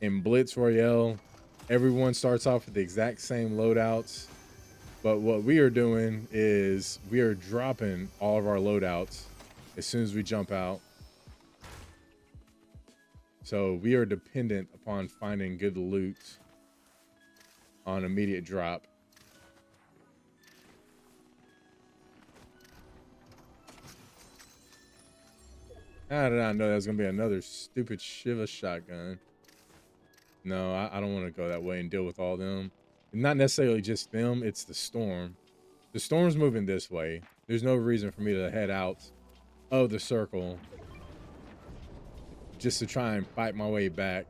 in Blitz Royale, everyone starts off with the exact same loadouts, but what we are doing is we are dropping all of our loadouts as soon as we jump out. So we are dependent upon finding good loot on immediate drop. How did I know that was gonna be another stupid Shiva shotgun? No, I don't want to go that way and deal with all them. Not necessarily just them, it's the storm. The storm's moving this way. There's no reason for me to head out of the circle just to try and fight my way back.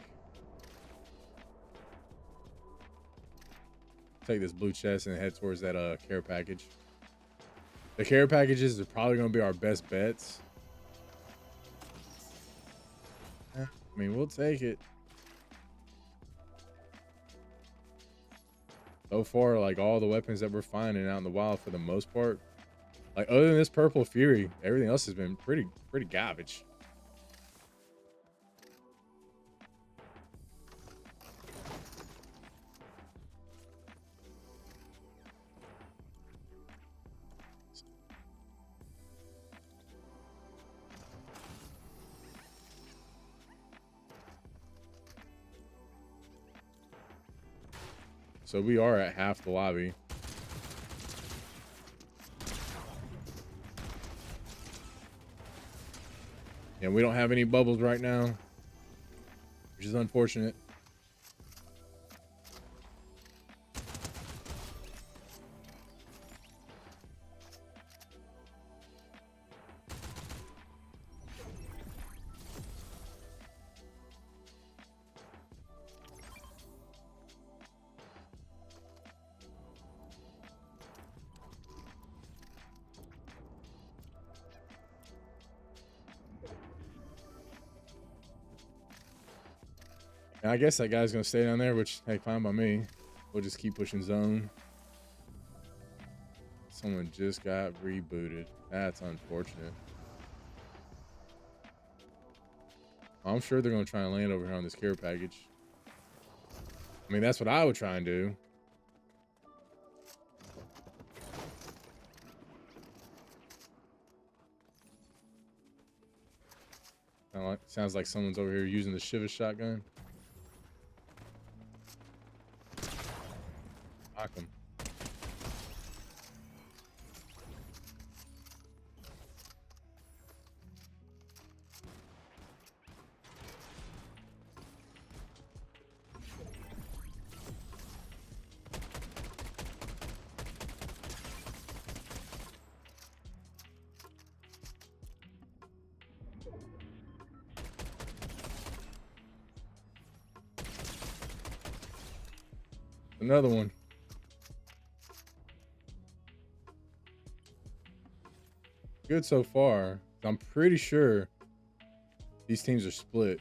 take this blue chest and head towards that care package. The care packages are probably gonna be our best bets. I mean, we'll take it. So far, like all the weapons that we're finding out in the wild, for the most part, like other than this purple fury, everything else has been pretty garbage. So we are at half the lobby. And we don't have any bubbles right now, which is unfortunate. And I guess that guy's gonna stay down there, which, hey, fine by me. We'll just keep pushing zone. Someone just got rebooted. That's unfortunate. I'm sure they're gonna try and land over here on this care package. I mean, that's what I would try and do. Sounds like someone's over here using the Shiva shotgun. Knock him. Another one. Good so far. I'm pretty sure these teams are split.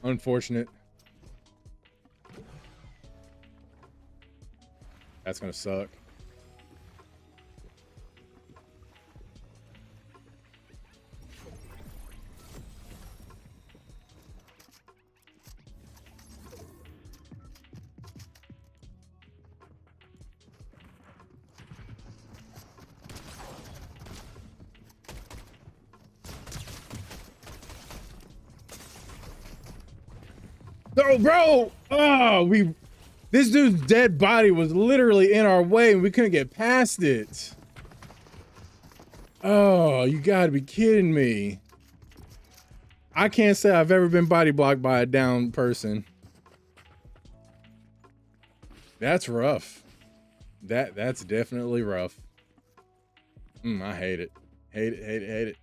Unfortunate. That's gonna suck. No, bro. Oh, this dude's dead body was literally in our way and we couldn't get past it. Oh, you gotta be kidding me. I can't say I've ever been body blocked by a down person. That's rough. That's definitely rough. I hate it. Hate it, hate it, hate it.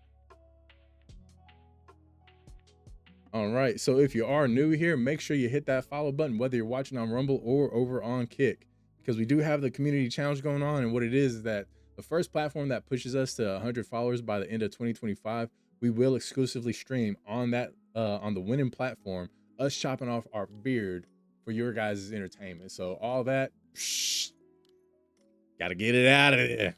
All right, so if you are new here, make sure you hit that follow button, whether you're watching on Rumble or over on Kick, because we do have the community challenge going on. And what it is that the first platform that pushes us to 100 followers by the end of 2025, we will exclusively stream on that on the winning platform, us chopping off our beard for your guys' entertainment. So all that, gotta get it out of there.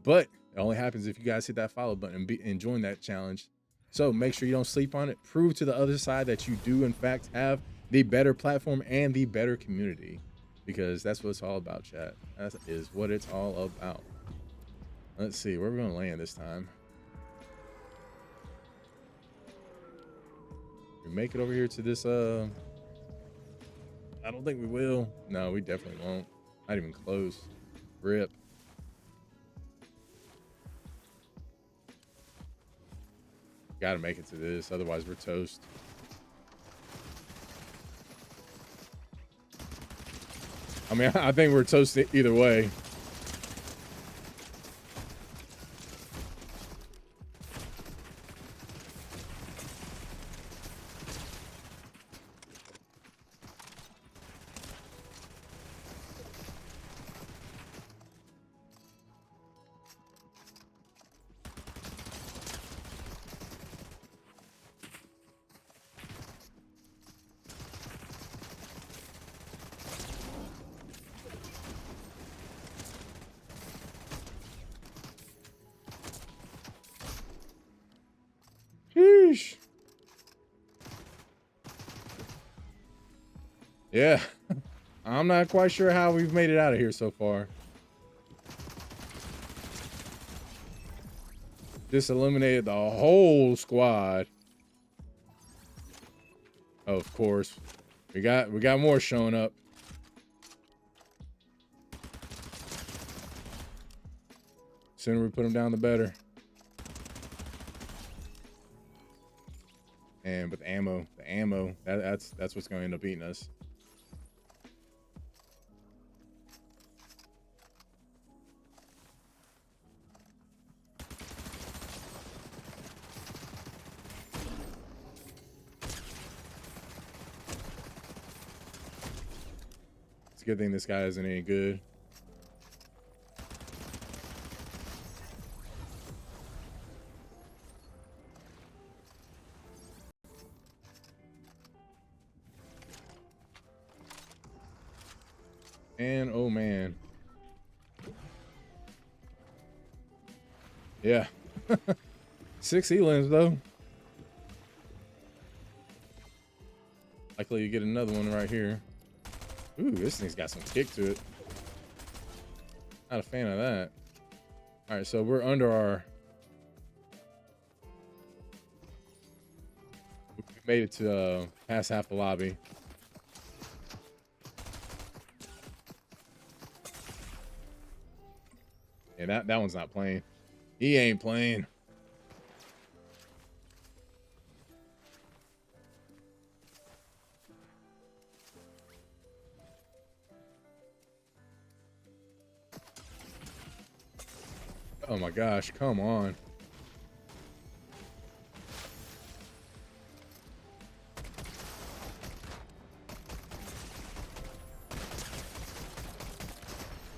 But it only happens if you guys hit that follow button and join that challenge. So make sure you don't sleep on it. Prove to the other side that you do, in fact, have the better platform and the better community, because that's what it's all about, chat. That is what it's all about. Let's see, where are we going to land this time? We make it over here to this, I don't think we will. No, we definitely won't. Not even close. Rip. Got to make it to this, otherwise we're toast. I mean, I think we're toast either way. Sheesh. Yeah. I'm not quite sure how we've made it out of here so far. Just eliminated the whole squad. Oh, of course. We got more showing up. Sooner we put them down, the better. And with the ammo, that's what's going to end up eating us. It's a good thing this guy isn't any good. And oh man. Yeah. 6 elims though. Likely you get another one right here. Ooh, this thing's got some kick to it. Not a fan of that. All right, so we're under our... We made it to past half the lobby. Yeah, that one's not playing. He ain't playing. Oh my gosh, come on.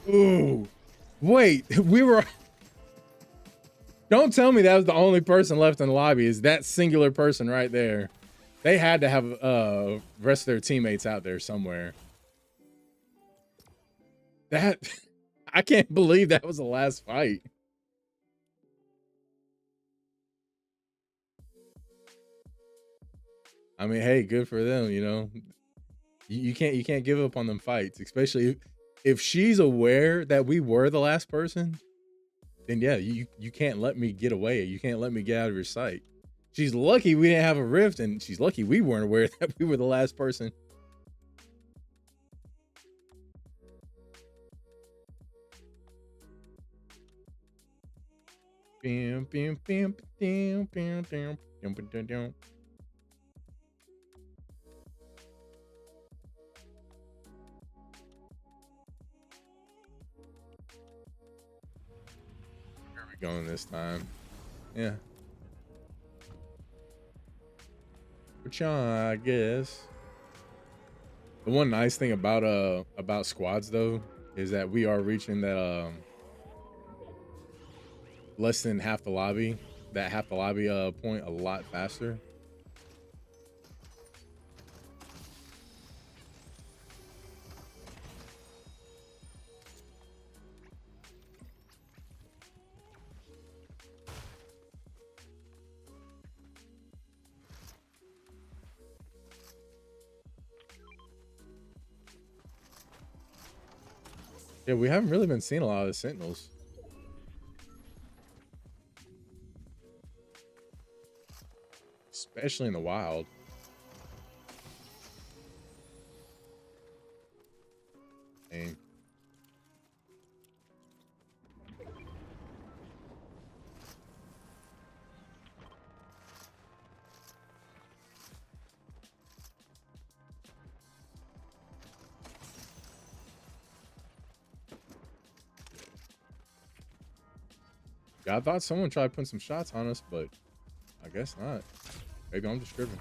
Ooh. Wait, we were... Don't tell me that was the only person left in the lobby. Is that singular person right there? They had to have rest of their teammates out there somewhere. That... I can't believe that was the last fight. I mean, hey, good for them, you know. You can't give up on them fights, especially if she's aware that we were the last person. Then yeah, you can't let me get away. You can't let me get out of your sight. She's lucky we didn't have a rift, and she's lucky we weren't aware that we were the last person. Bam, bam, bam, bam, bam, bam, bam, bam, bam. Where are we going this time? Yeah. Which I guess. The one nice thing about squads though is that we are reaching that less than half the lobby, point a lot faster. Yeah, we haven't really been seeing a lot of the sentinels. Especially in the wild. Dang. Yeah, I thought someone tried putting some shots on us, but I guess not. Maybe I'm just tripping.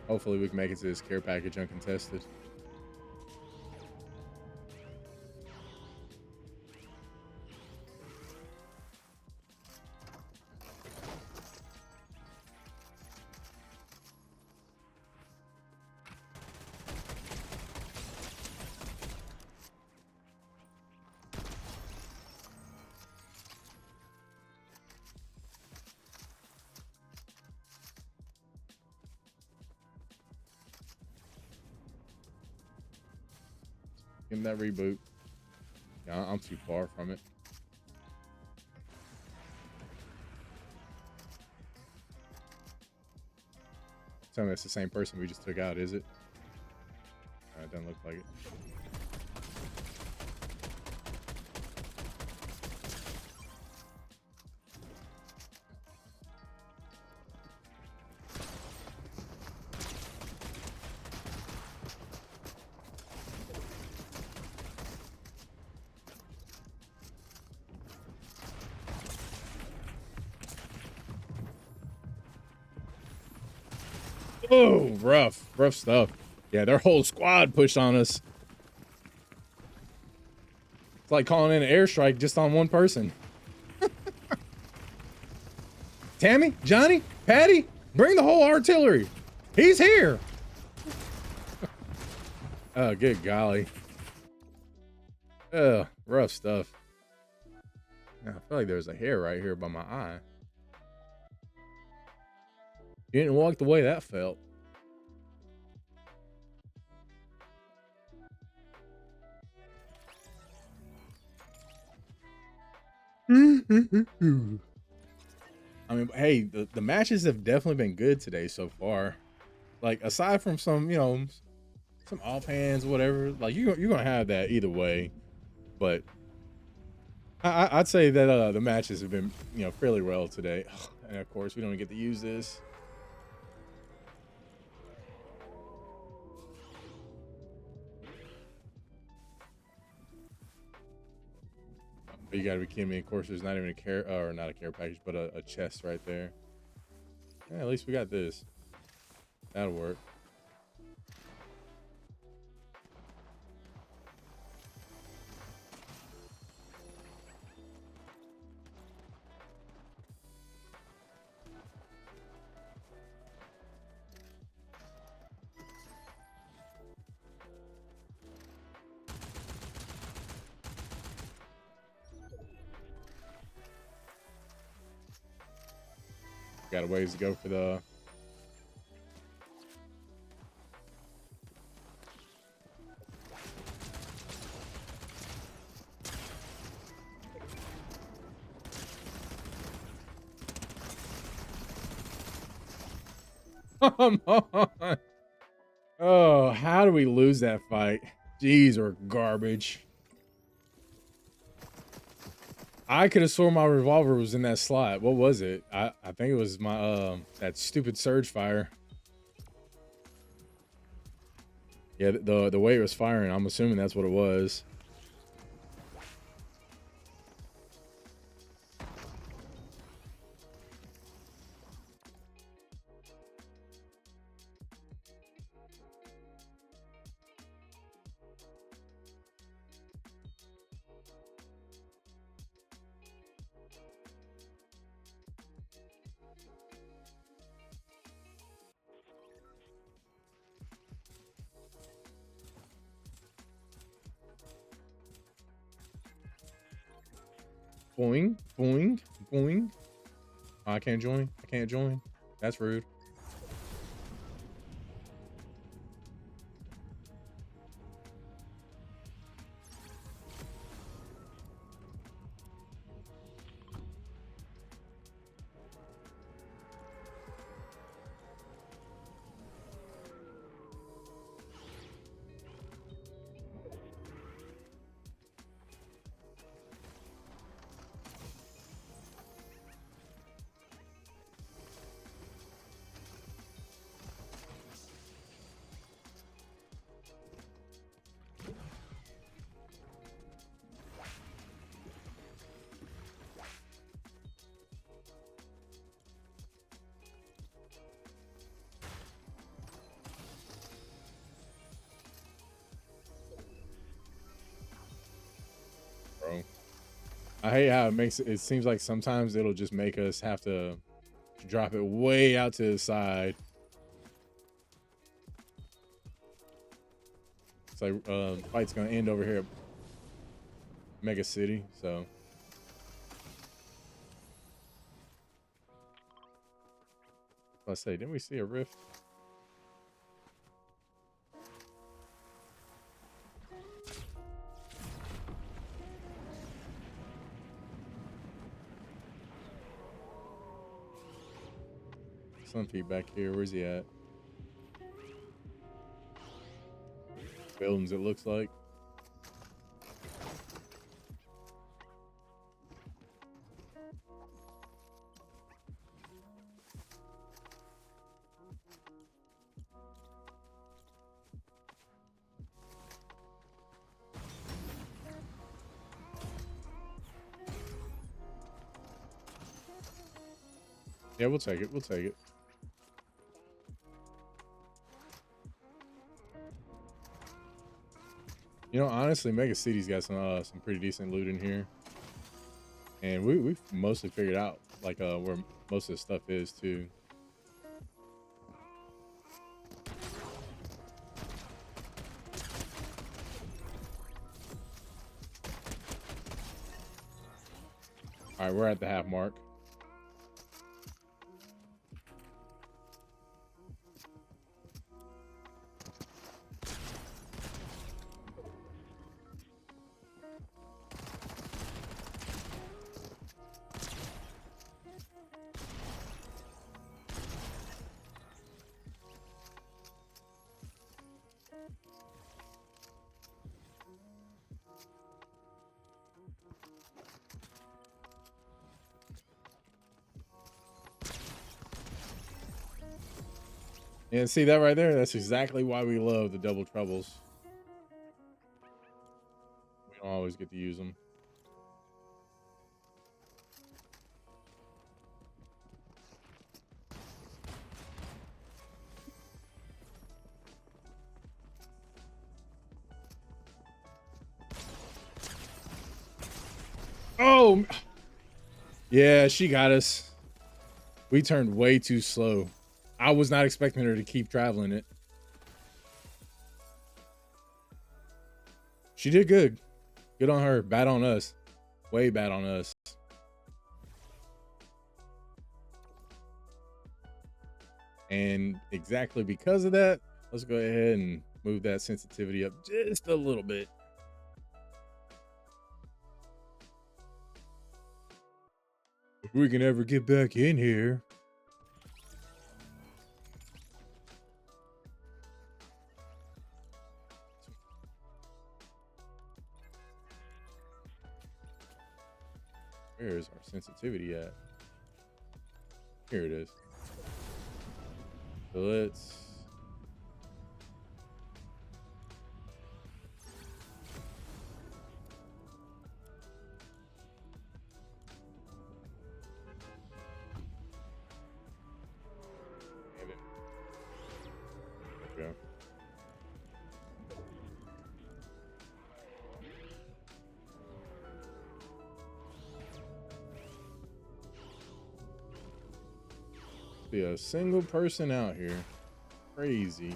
Hopefully we can make it to this care package uncontested. Give him that reboot. Yeah, I'm too far from it. Tell me it's the same person we just took out, is it? It doesn't look like it. Oh, rough stuff. Yeah, their whole squad pushed on us. It's like calling in an airstrike just on one person. Tammy, Johnny, Patty, bring the whole artillery. He's here. Oh, good golly. Rough stuff. I feel like there's a hair right here by my eye. You didn't walk the way that felt. I mean, hey, the matches have definitely been good today so far. Like, aside from some, some offhands, whatever, like you're gonna have that either way. But I'd say that the matches have been, fairly well today. And of course, we don't get to use this. But you gotta be kidding me. Of course, there's not even a care, or not a care package, but a chest right there. Yeah, at least we got this. That'll work. Got a ways to go for the come on. Oh, how do we lose that fight? Jeez, we're garbage. I could have sworn my revolver was in that slot. What was it? I think it was my that stupid surge fire. Yeah, the way it was firing, I'm assuming that's what it was. Boing, boing, boing. Oh, I can't join. I can't join. That's rude. Bro. I hate how it seems like sometimes it'll just make us have to drop it way out to the side. It's like fight's gonna end over here at Mega City, so let's say, didn't we see a rift? Some feedback here. Where's he at? Buildings, it looks like. Yeah, we'll take it. We'll take it. You know, honestly, Mega City's got some pretty decent loot in here, and we've mostly figured out like where most of the stuff is too. All right, we're at the half mark. And see that right there? That's exactly why we love the double troubles. We don't always get to use them. Oh, yeah, she got us. We turned way too slow. I was not expecting her to keep traveling it. She did good. Good on her. Bad on us. Way bad on us. And exactly because of that, let's go ahead and move that sensitivity up just a little bit. If we can ever get back in here. Where is our sensitivity at? Here it is. So let's... There we go. Be a single person out here. Crazy.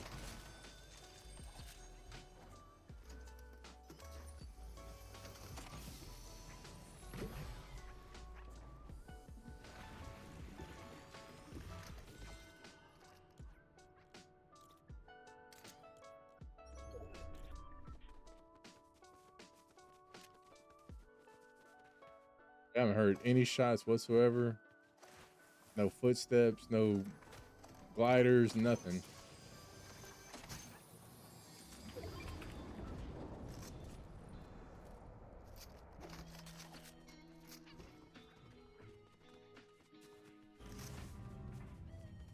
I haven't heard any shots whatsoever. No footsteps, no gliders, nothing.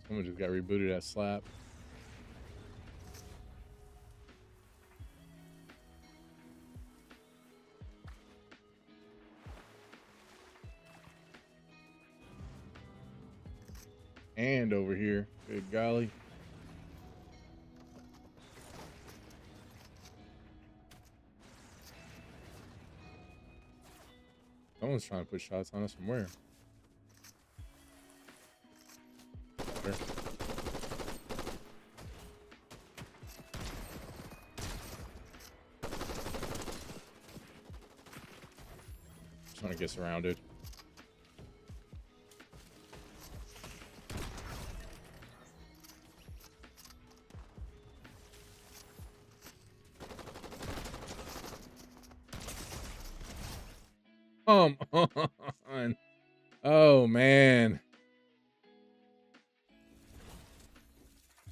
Someone just got rebooted at Slap. And over here. Good golly. Someone's trying to put shots on us from where? There. Trying to get surrounded. Come on. Oh man.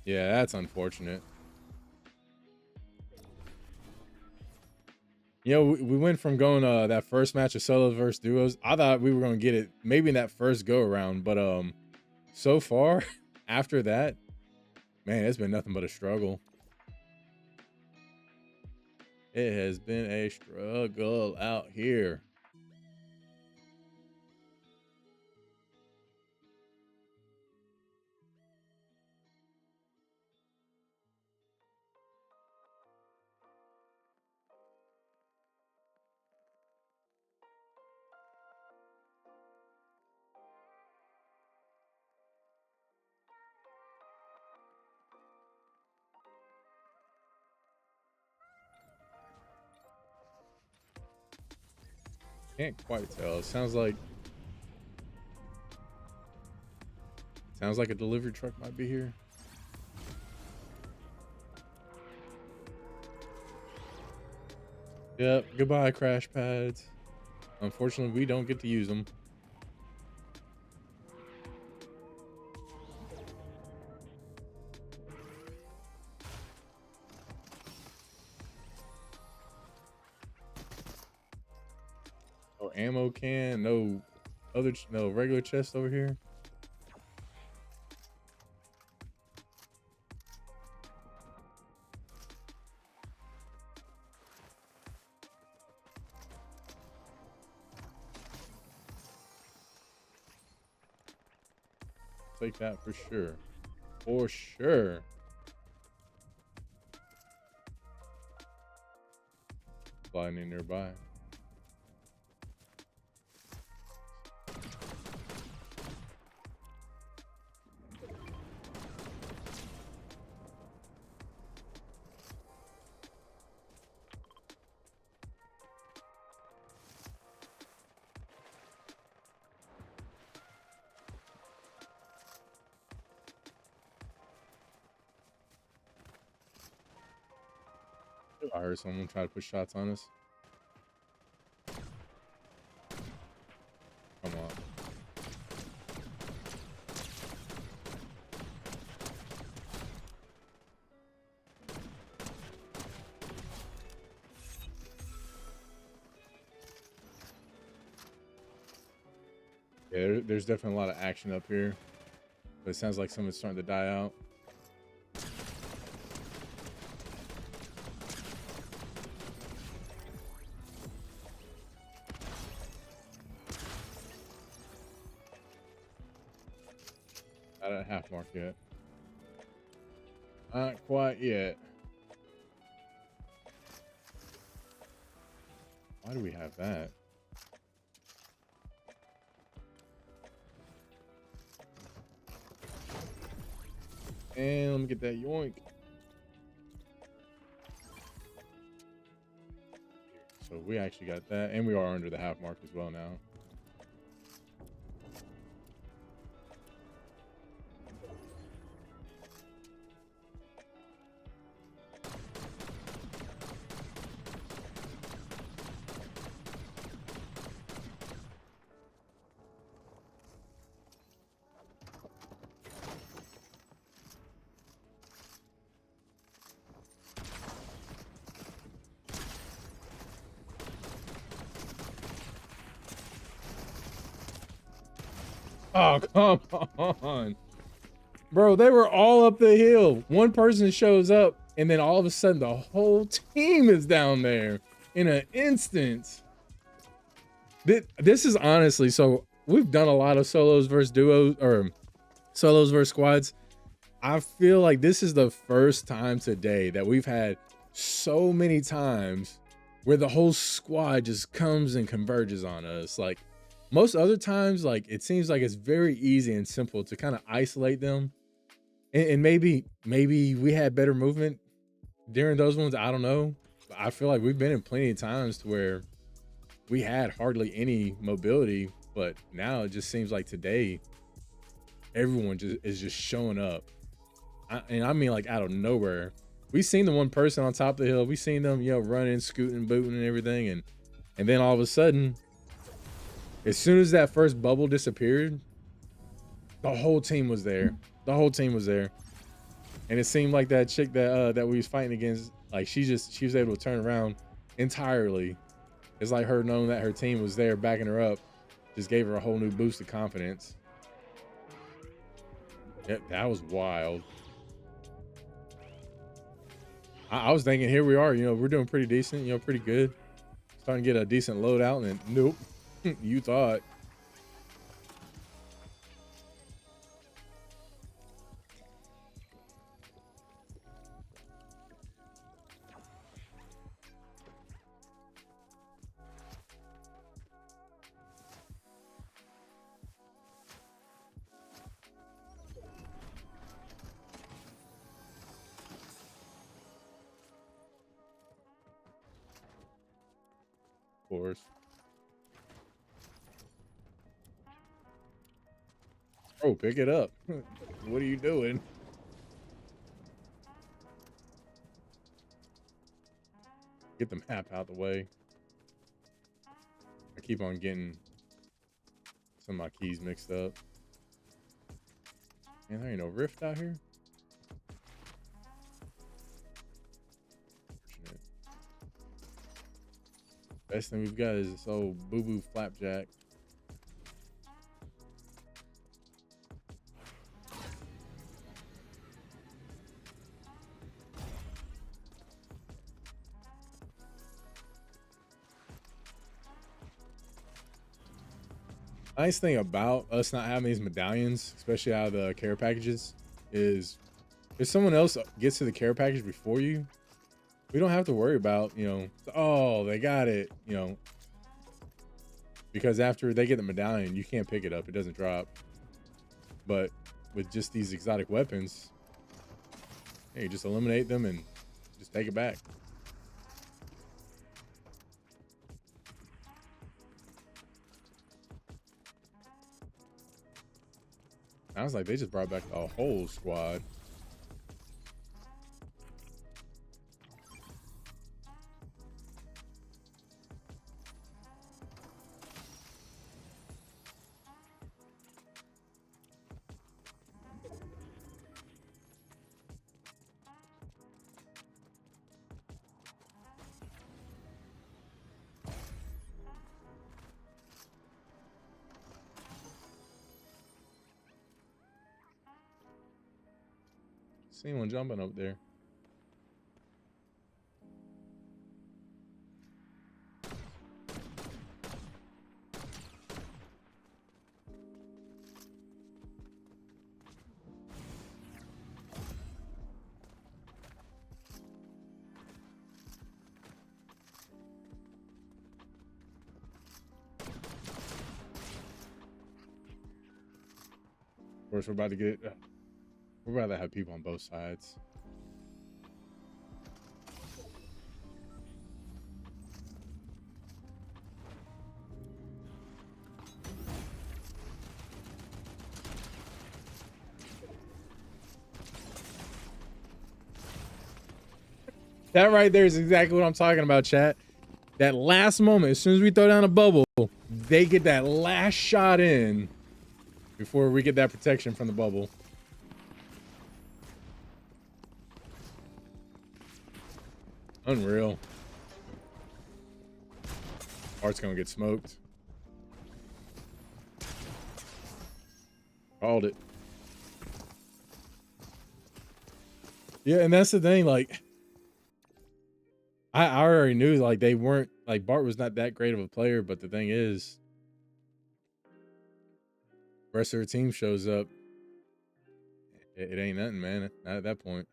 Yeah, that's unfortunate. You know, we went from going that first match of solos versus duos. I thought we were gonna get it maybe in that first go around, but so far after that, man, it's been nothing but a struggle. It has been a struggle out here. Can't quite tell. Sounds like a delivery truck might be here. Yep. Goodbye, crash pads. Unfortunately, we don't get to use them. No ammo can. No regular chest over here. Take that for sure. For sure. Flying in nearby. I heard someone try to put shots on us. Come on. Yeah, there's definitely a lot of action up here. But it sounds like someone's starting to die out. Not at half mark yet. Not quite yet. Why do we have that? And let me get that yoink. So we actually got that. And we are under the half mark as well now. Oh, come on. Bro, they were all up the hill. One person shows up, and then all of a sudden, the whole team is down there in an instant. This is honestly, so we've done a lot of solos versus duos, or solos versus squads. I feel like this is the first time today that we've had so many times where the whole squad just comes and converges on us. Like, most other times, like, it seems like it's very easy and simple to kind of isolate them. And maybe we had better movement during those ones. I don't know. I feel like we've been in plenty of times to where we had hardly any mobility, but now it just seems like today everyone is just showing up. And I mean, like, out of nowhere. We seen the one person on top of the hill. We seen them, running, scooting, booting, and everything. And then all of a sudden, as soon as that first bubble disappeared, the whole team was there. The whole team was there. And it seemed like that chick that we was fighting against, like she was able to turn around entirely. It's like her knowing that her team was there backing her up just gave her a whole new boost of confidence. Yep, that was wild. I was thinking, here we are, we're doing pretty decent, pretty good. Starting to get a decent loadout, and nope, you thought. Of course. Oh, pick it up. What are you doing? Get the map out the way. I keep on getting some of my keys mixed up. Man, there ain't no rift out here. Best thing we've got is this old boo-boo flapjack. Nice thing about us not having these medallions, especially out of the care packages, is if someone else gets to the care package before you, we don't have to worry about, oh, they got it, because after they get the medallion, you can't pick it up. It doesn't drop. But with just these exotic weapons, hey, you just eliminate them and just take it back. Sounds like they just brought back a whole squad. See anyone jumping up there? Of course, we're about to have people on both sides. That right there is exactly what I'm talking about, chat. That last moment, as soon as we throw down a bubble, they get that last shot in before we get that protection from the bubble. Unreal. Art's gonna get smoked. Called it. Yeah, and that's the thing, like, I already knew, like, they weren't, like, Bart was not that great of a player, but the thing is, the rest of her team shows up. It ain't nothing, man. Not at that point.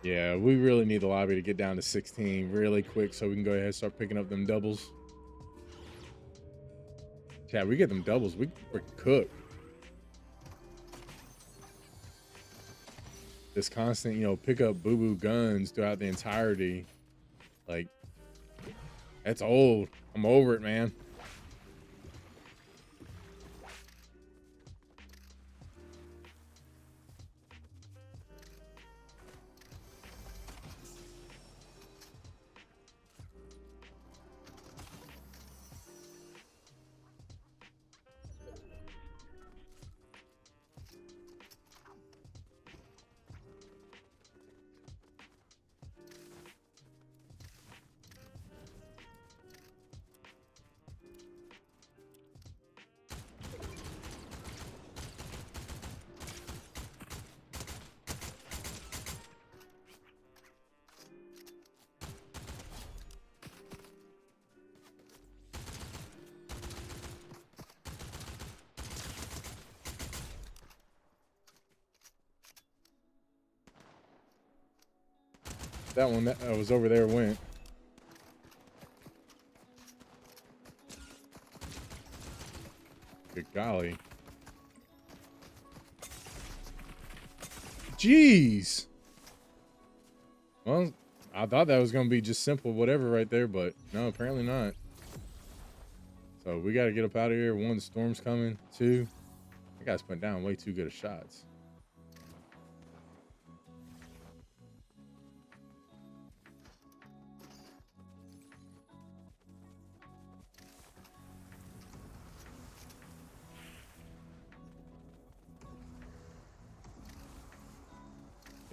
Yeah, we really need the lobby to get down to 16 really quick so we can go ahead and start picking up them doubles. Yeah, we get them doubles, we're cooked. This constant, pick up boo-boo guns throughout the entirety. Like, That's old. I'm over it, man. That one that was over there went. Good golly. Jeez. Well, I thought that was going to be just simple whatever right there, but no, apparently not. So we got to get up out of here. One, the storm's coming. Two, that guy's putting down way too good of shots.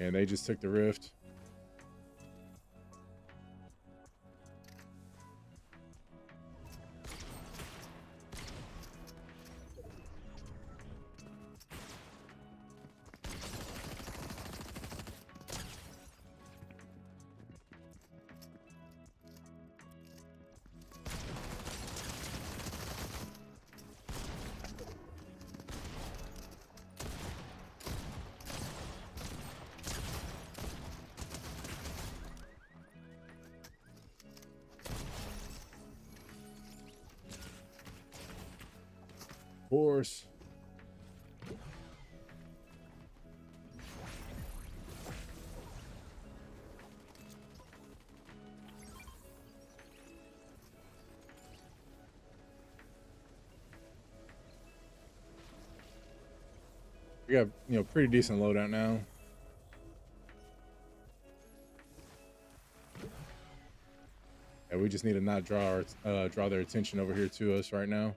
And they just took the rift. Of course. We got, pretty decent loadout now. And we just need to not draw their attention over here to us right now.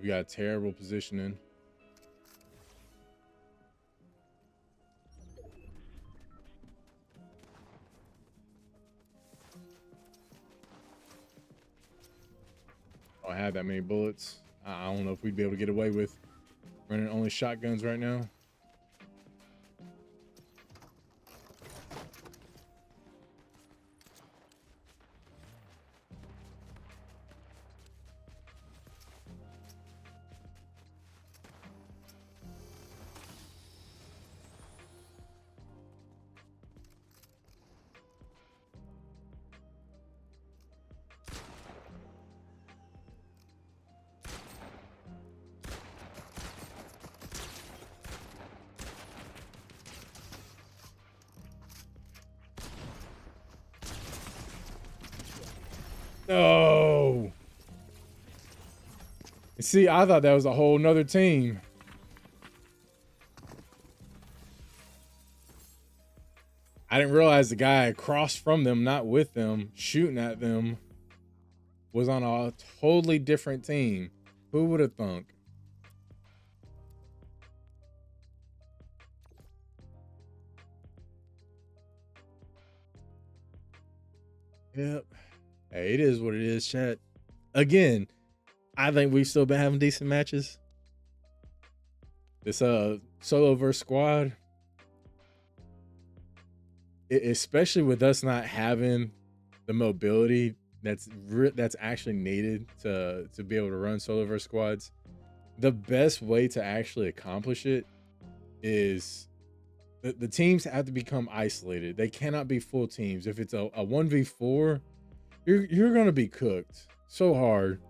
We got terrible positioning. I don't have that many bullets. I don't know if we'd be able to get away with running only shotguns right now. No. See, I thought that was a whole nother team. I didn't realize the guy across from them, not with them, shooting at them, was on a totally different team. Who would have thunk? Yep. Hey, it is what it is, chat. Again, I think we've still been having decent matches. This solo versus squad, especially with us not having the mobility that's actually needed to be able to run solo versus squads. The best way to actually accomplish it is the teams have to become isolated. They cannot be full teams. If it's a 1v4, you're gonna be cooked so hard.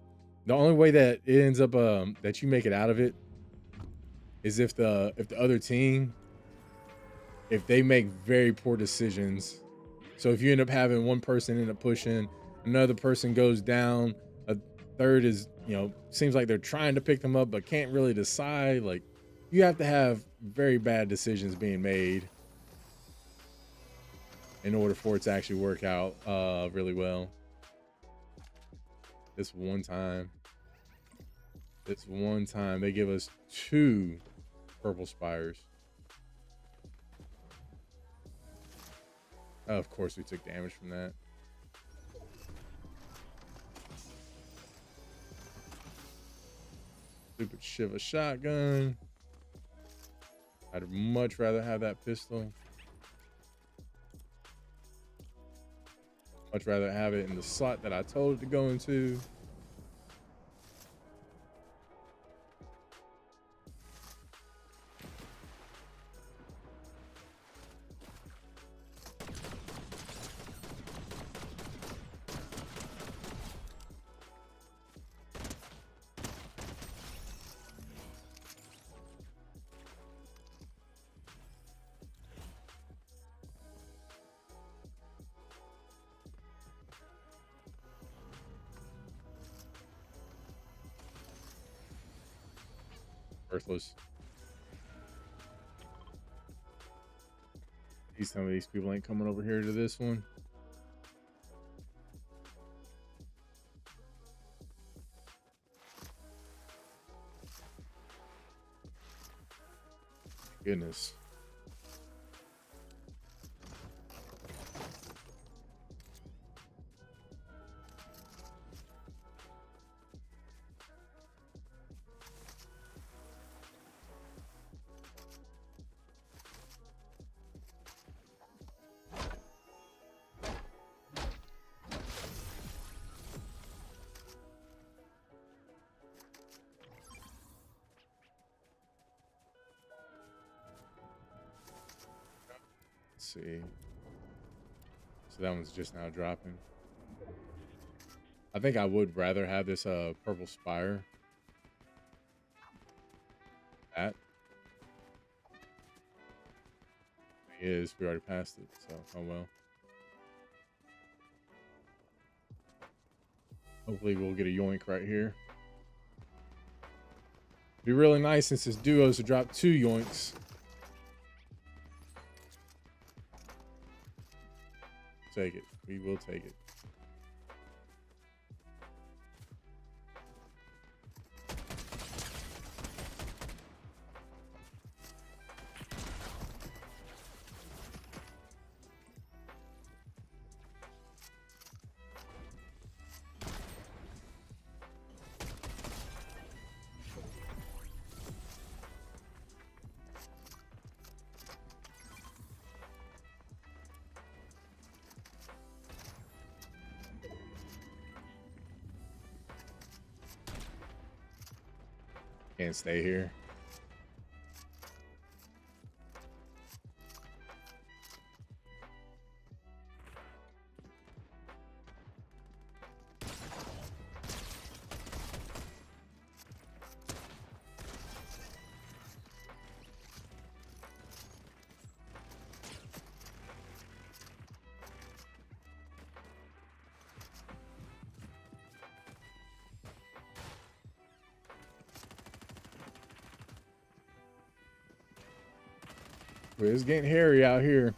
The only way that it ends up that you make it out of it is if the other team, if they make very poor decisions. So if you end up having one person end up pushing Another person goes down. A third is, seems like they're trying to pick them up but can't really decide. Like, you have to have very bad decisions being made in order for it to actually work out really well. This one time they give us 2 purple spires. Of course we took damage from that. Stupid Shiva shotgun. I'd much rather have that pistol. Much rather have it in the slot that I told it to go into. Worthless. Some of these people ain't coming over here to this one. Goodness. See, so that one's just now dropping. I think I would rather have this purple spire. That is, we already passed it, so oh well. Hopefully we'll get a yoink right here. Be really nice since it's duos to drop 2 yoinks. Take it. We will take it. Can't stay here. It's getting hairy out here.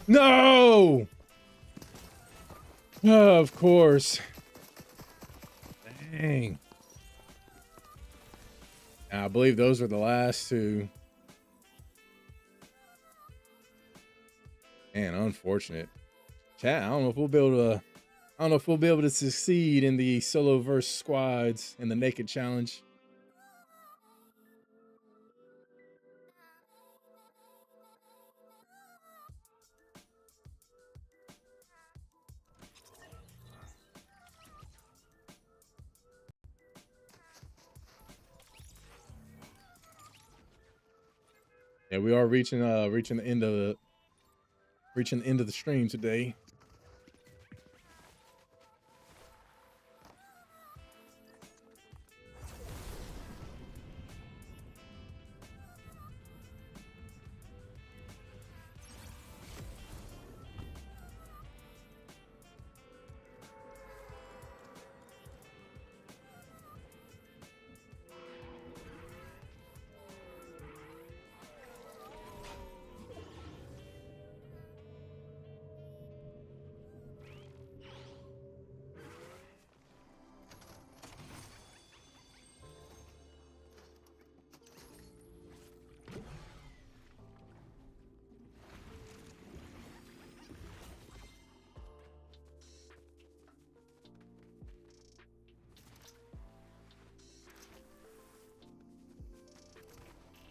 No! Oh, of course. Dang. I believe those are the last 2. Man, unfortunate. Chat, I don't know if we'll be able to succeed in the solo versus squads in the naked challenge. Yeah, we are reaching the end of the stream today.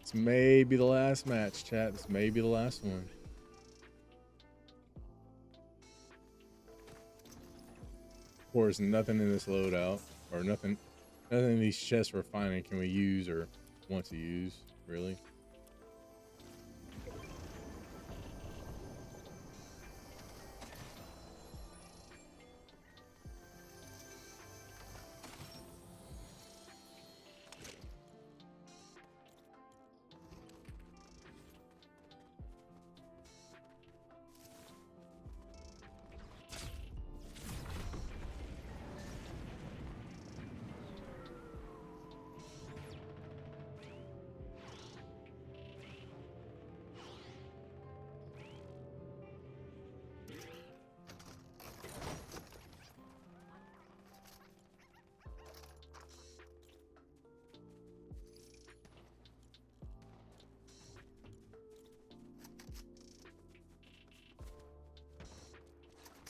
This may be the last match, chat. This may be the last one. Of course, nothing in this loadout, or nothing in these chests we're finding can we use or want to use, really.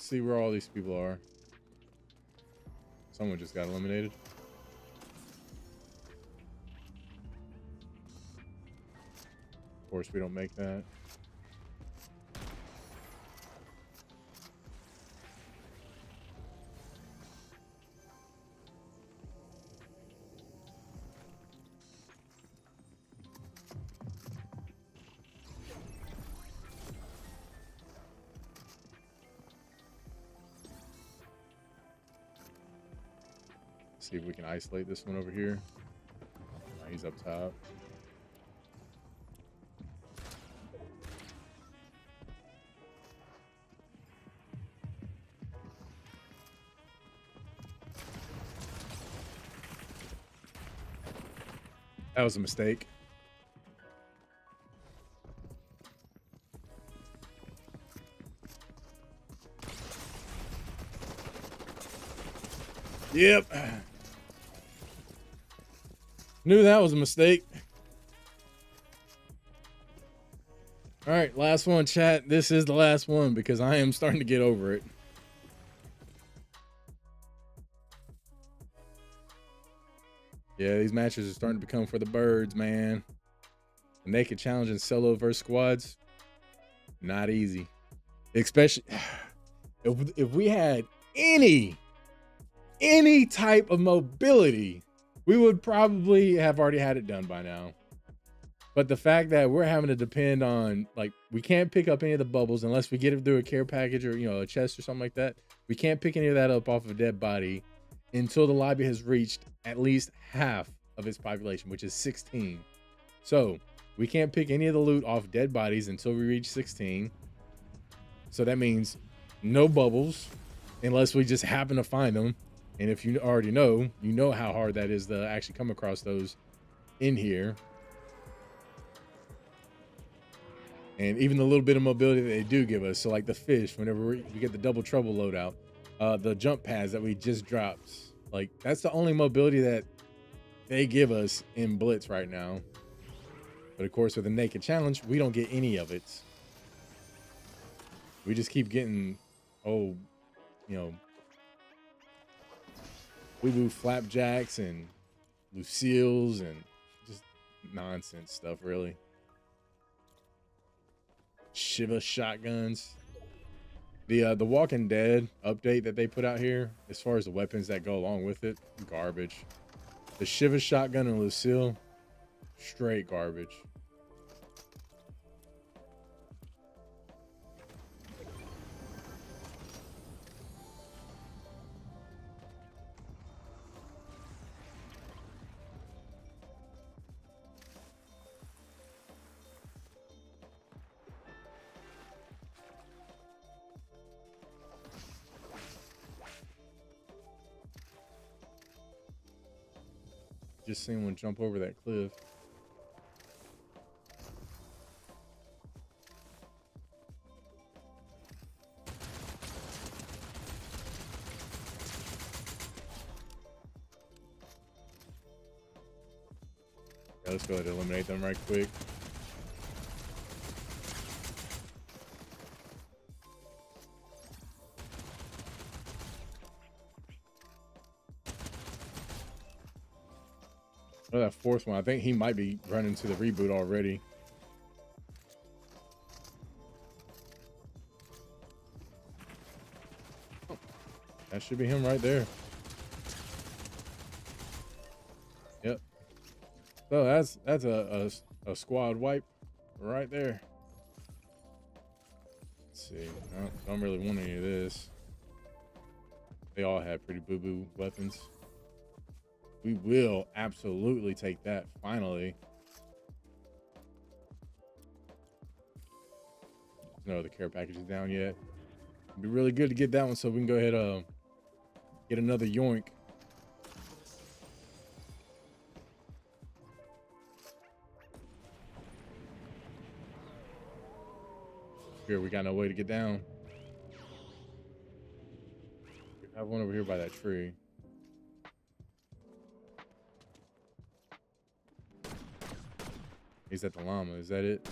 See where all these people are. Someone just got eliminated. Of course, we don't make that. See if we can isolate this one over here. He's up top. That was a mistake. Yep. Knew that was a mistake. All right, last one, chat. This is the last one because I am starting to get over it. Yeah, these matches are starting to become for the birds, man. The naked challenge and solo versus squads, not easy. Especially if we had any type of mobility, we would probably have already had it done by now. But the fact that we're having to depend on, like, we can't pick up any of the bubbles unless we get it through a care package or, you know, a chest or something like that. We can't pick any of that up off of a dead body until the lobby has reached at least half of its population, which is 16. So we can't pick any of the loot off dead bodies until we reach 16. So that means no bubbles unless we just happen to find them. And if you already know, you know how hard that is to actually come across those in here. And even the little bit of mobility that they do give us. So like the fish, whenever we get the double trouble loadout, the jump pads that we just dropped, like that's the only mobility that they give us in Blitz right now. But of course, with the naked challenge, we don't get any of it. We just keep getting, you know, we do flapjacks and Lucille's and just nonsense stuff, really. Shiva shotguns. The Walking Dead update that they put out here, as far as the weapons that go along with it, garbage. The Shiva shotgun and Lucille, straight garbage. Just seen one jump over that cliff. Yeah, let's go ahead and eliminate them right quick. Oh, that fourth one, I think he might be running to the reboot already. Oh, that should be him right there. Yep. So that's a squad wipe right there. Let's see. I don't really want any of this. They all have pretty boo-boo weapons. We will absolutely take that finally. No other care packages down yet. It'd be really good to get that one so we can go ahead get another yoink. Here, we got no way to get down. I have one over here by that tree. He's at the llama. Is that it?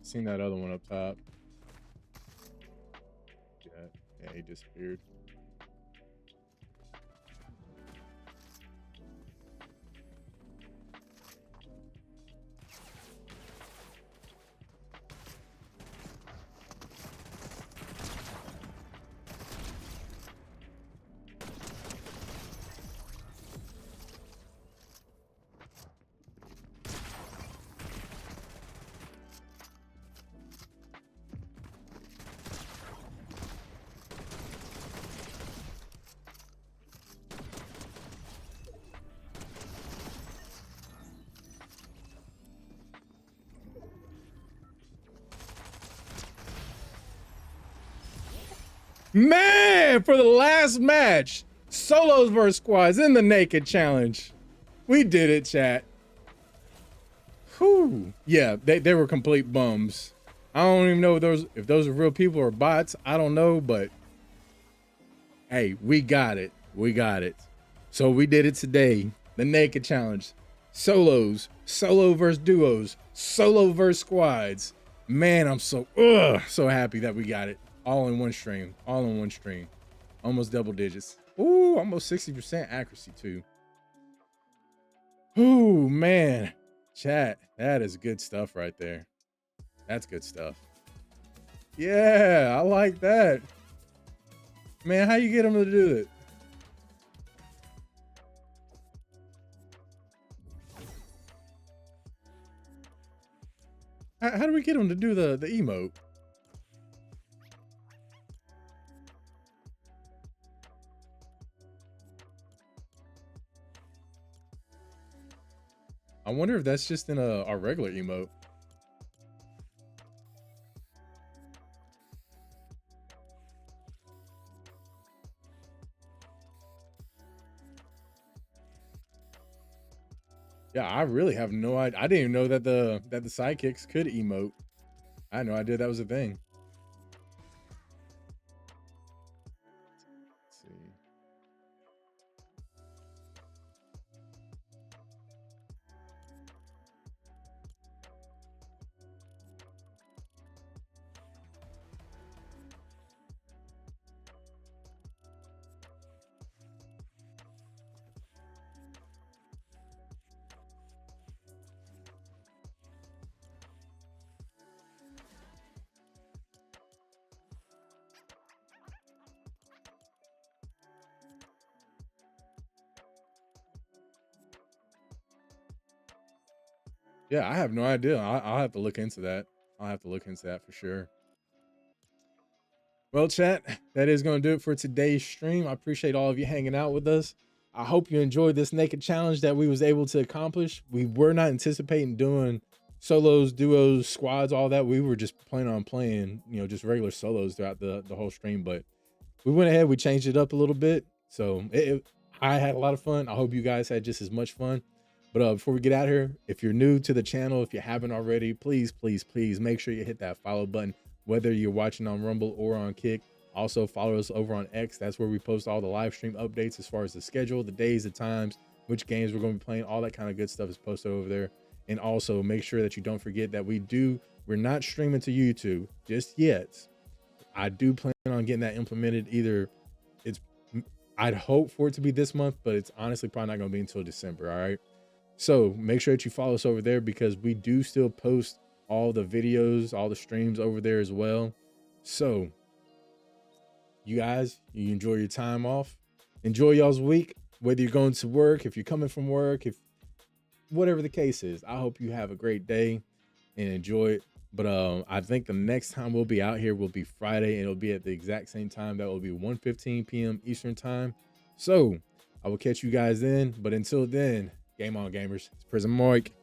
Seen that other one up top. Yeah, he disappeared. Man, for the last match, solos versus squads in the naked challenge. We did it, chat. Whew. Yeah, they were complete bums. I don't even know if those are real people or bots. I don't know, but hey, we got it. We got it. So we did it today. The naked challenge. Solos, solo versus duos, solo versus squads. Man, I'm so happy that we got it. All in one stream. All in one stream. Almost double digits. Ooh, almost 60% accuracy too. Ooh, man. Chat, that is good stuff right there. That's good stuff. Yeah, I like that. Man, how you get them to do it? How do we get them to do the emote? I wonder if that's just in a regular emote. Yeah, I really have no idea. I didn't even know that the sidekicks could emote. I had no idea that was a thing. Let's see. Yeah, I have no idea. I'll have to look into that. I'll have to look into that for sure. Well, chat, that is going to do it for today's stream. I appreciate all of you hanging out with us. I hope you enjoyed this naked challenge that we was able to accomplish. We were not anticipating doing solos, duos, squads, all that. We were just planning on playing, just regular solos throughout the whole stream. But we went ahead, we changed it up a little bit. So I had a lot of fun. I hope you guys had just as much fun. But before we get out here, if you're new to the channel, if you haven't already, please, please, please make sure you hit that follow button, whether you're watching on Rumble or on Kick. Also follow us over on X. That's where we post all the live stream updates as far as the schedule, the days, the times, which games we're going to be playing, all that kind of good stuff is posted over there. And also make sure that you don't forget that we're not streaming to YouTube just yet. I do plan on getting that implemented. I'd hope for it to be this month, but it's honestly probably not going to be until December. All right. So make sure that you follow us over there because we do still post all the videos, all the streams over there as well. So you guys, you enjoy your time off. Enjoy y'all's week, whether you're going to work, if you're coming from work, if whatever the case is. I hope you have a great day and enjoy it. But I think the next time we'll be out here will be Friday, and it'll be at the exact same time. That will be 1:15 p.m. Eastern time. So I will catch you guys then. But until then, game on, gamers. It's Prison Mike.